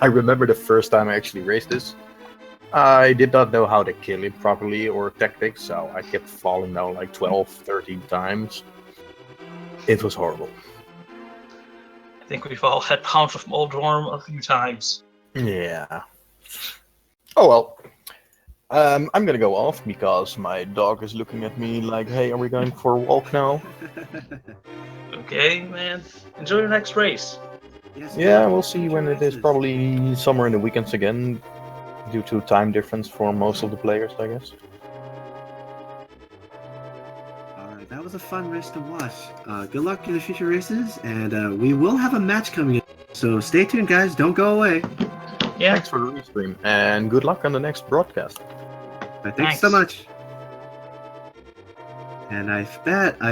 I remember the first time I actually raced this. I did not know how to kill it properly or tactics, so I kept falling down like 12, 13 times. It was horrible. I think we've all had pounds of Moldorm a few times. Yeah. Oh well. I'm gonna go off because my dog is looking at me like, "Hey, are we going for a walk now?" Okay, man. Enjoy your next race. Yes, Yeah, good. we'll see Future when it is. races. Probably somewhere in the weekends again, due to time difference for most of the players, I guess. All right, that was a fun race to watch. Good luck in the future races, and we will have a match coming up. So stay tuned, guys. Don't go away. Yeah. Thanks for the restream, and good luck on the next broadcast. Thanks so much. And I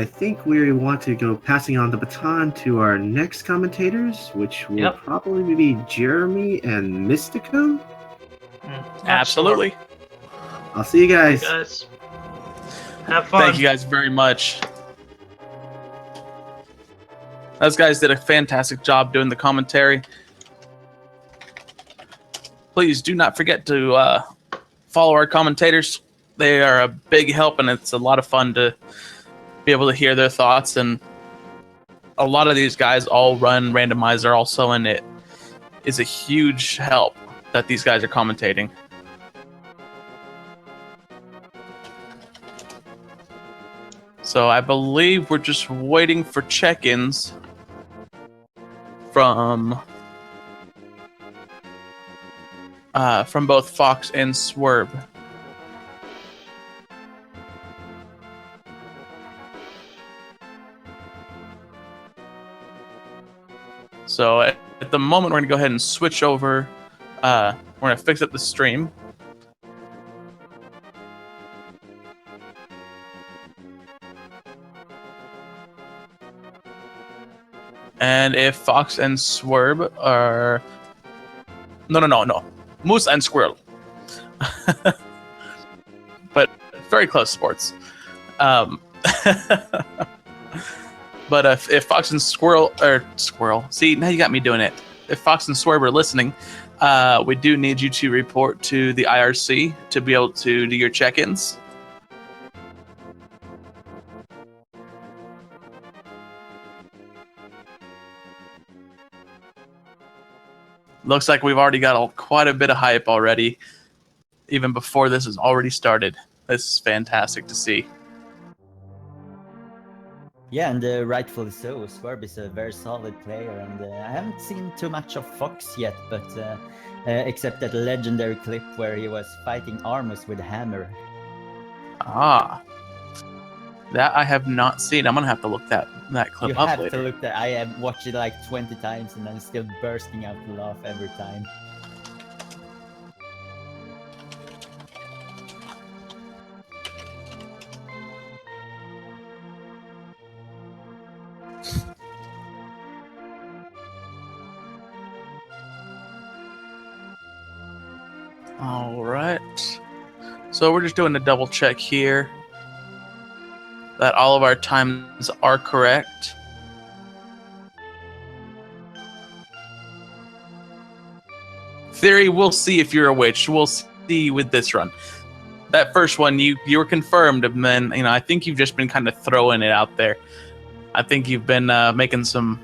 think we want to go passing on the baton to our next commentators, which will probably be Jeremy and Mystico. Absolutely. I'll see you guys. Hey guys. Have fun. Thank you guys very much. Those guys did a fantastic job doing the commentary. Please do not forget to follow our commentators. They are a big help, and it's a lot of fun to be able to hear their thoughts. And a lot of these guys all run Randomizer also, and it is a huge help that these guys are commentating. So I believe we're just waiting for check-ins from both Fox and Swerve. So at the moment, we're going to go ahead and switch over. We're going to fix up the stream. And if Fox and Swerve are... No. Moose and Squirrel. But very close sports. But if Fox and Squirrel... See, now you got me doing it. If Fox and Swerve are listening, we do need you to report to the IRC to be able to do your check-ins. Looks like we've already got quite a bit of hype already, even before this has already started. This is fantastic to see. Yeah, and rightfully so. Swerve is a very solid player, and I haven't seen too much of Fox yet, but except that legendary clip where he was fighting Armus with a hammer. Ah, that I have not seen. I'm gonna have to look that clip You up have later. to look that. I have watched it like 20 times, and I'm still bursting out to laugh every time. All right. So we're just doing a double check here that all of our times are correct. Theory, we'll see if you're a witch. We'll see with this run. That first one, you were confirmed, and then I think you've just been kind of throwing it out there. I think you've been making some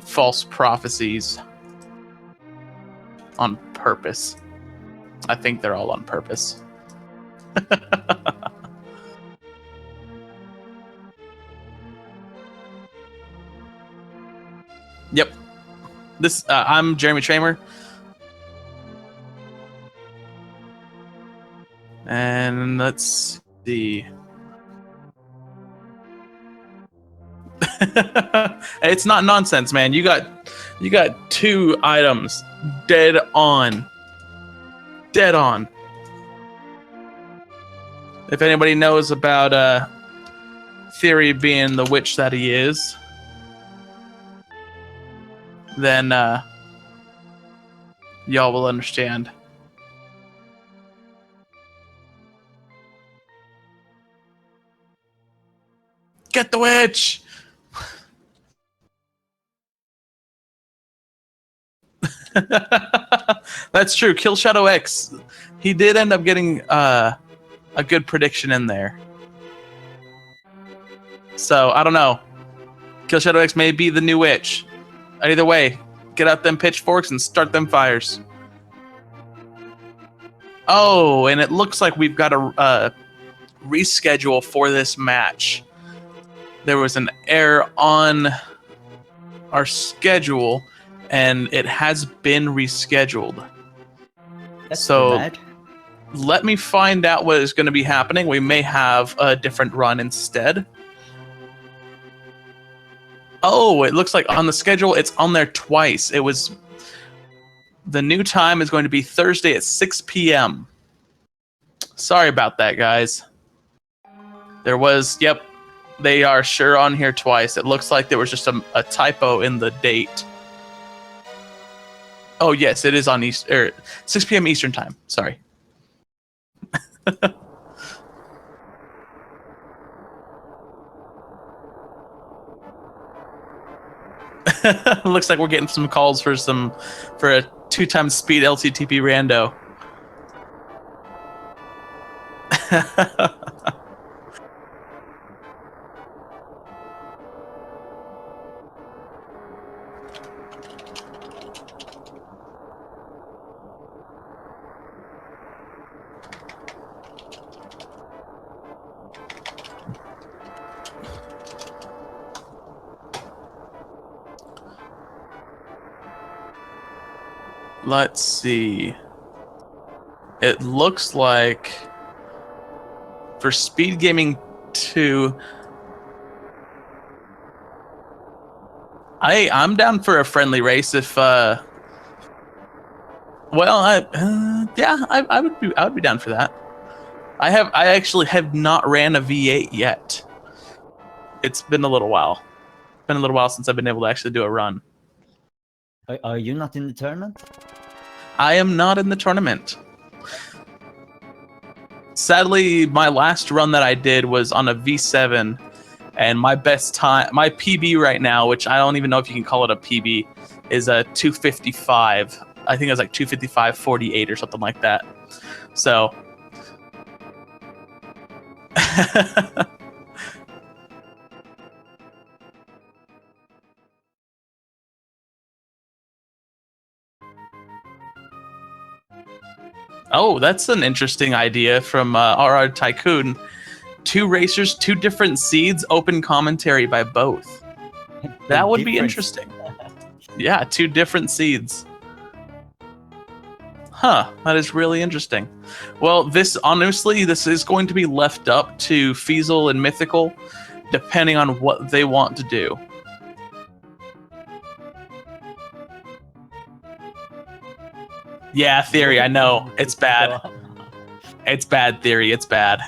false prophecies on purpose. I think they're all on purpose. Yep. I'm Jeremy Tramer. And let's see. It's not nonsense, man. You got 2 items dead on. Dead on. If anybody knows about Theory being the witch that he is, then y'all will understand. Get the witch! That's true. Kill Shadow X. He did end up getting a good prediction in there. So, I don't know. Kill Shadow X may be the new witch. Either way, Get out them pitchforks and start them fires. Oh, and it looks like we've got a reschedule for this match. There was an error on our schedule, and it has been rescheduled. That's So too bad. let me find out what is going to be happening. We may have a different run instead. Oh, it looks like on the schedule, it's on there twice. It was... The new time is going to be Thursday at 6 p.m. Sorry about that, guys. There was... Yep. They are sure on here twice. It looks like there was just a typo in the date. Oh, yes, it is on 6 p.m. Eastern time. Sorry. Looks like we're getting some calls for a 2x speed LTTP rando. Let's see. It looks like for Speed Gaming 2, I'm down for a friendly race if yeah, I would be down for that. I actually have not ran a V8 yet. It's been a little while. Been a little while since I've been able to actually do a run. Are you not in the tournament? I am not in the tournament. Sadly, my last run that I did was on a V7, and my best time, my PB right now, which I don't even know if you can call it a PB, is a 255. I think it was like 255.48 or something like that. So... Oh, that's an interesting idea from RR Tycoon. 2 racers, 2 different seeds, open commentary by both. That would be interesting. Yeah, 2 different seeds. Huh, that is really interesting. Well, this is going to be left up to Feasel and Mythical, depending on what they want to do. Yeah, Theory, I know. It's bad. It's bad, Theory. It's bad.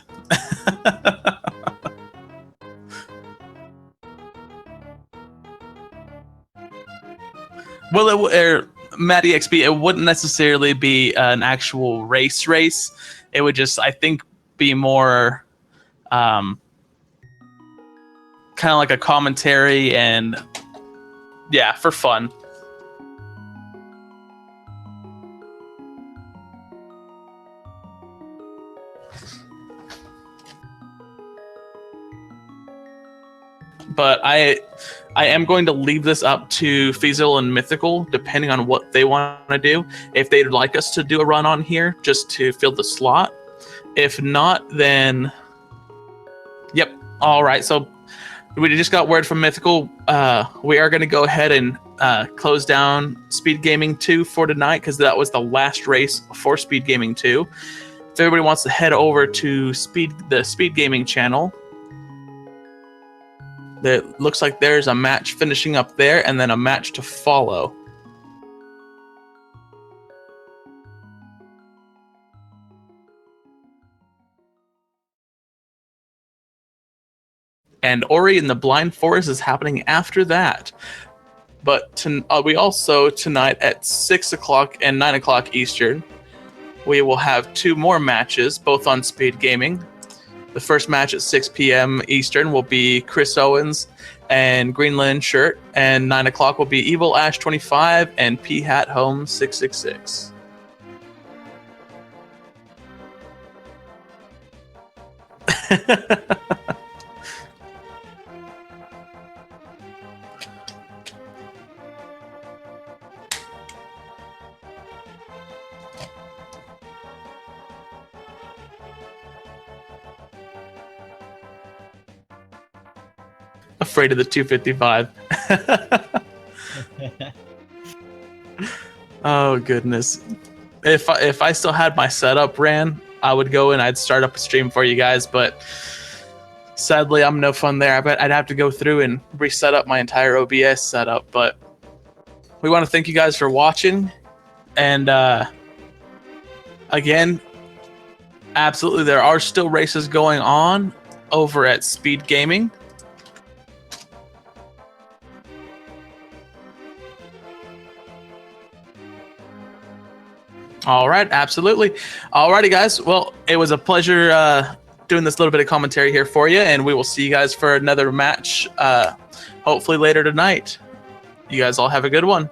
Well, Matty XP, it wouldn't necessarily be an actual race. It would just, I think, be more kind of like a commentary and, yeah, for fun. But I am going to leave this up to Feasel and Mythical, depending on what they want to do. If they'd like us to do a run on here, just to fill the slot. If not, then... Yep, alright, so we just got word from Mythical. We are going to go ahead and close down Speed Gaming 2 for tonight, because that was the last race for Speed Gaming 2. If everybody wants to head over to the Speed Gaming channel, it looks like there's a match finishing up there, and then a match to follow. And Ori in the Blind Forest is happening after that. But we also, tonight at 6 o'clock and 9 o'clock Eastern, we will have 2 more matches, both on Speed Gaming. The first match at 6 p.m. Eastern will be Chris Owens and Greenland Shirt, and 9 o'clock will be Evil Ash 25 and P Hat Home 666. afraid of the 255. Oh goodness. If I still had my setup ran, I would go and I'd start up a stream for you guys, but sadly I'm no fun there. I bet I'd have to go through and reset up my entire OBS setup, but we want to thank you guys for watching, and again, absolutely there are still races going on over at Speed Gaming. All right, absolutely. Alrighty, guys. Well, it was a pleasure doing this little bit of commentary here for you, and we will see you guys for another match, hopefully later tonight. You guys all have a good one.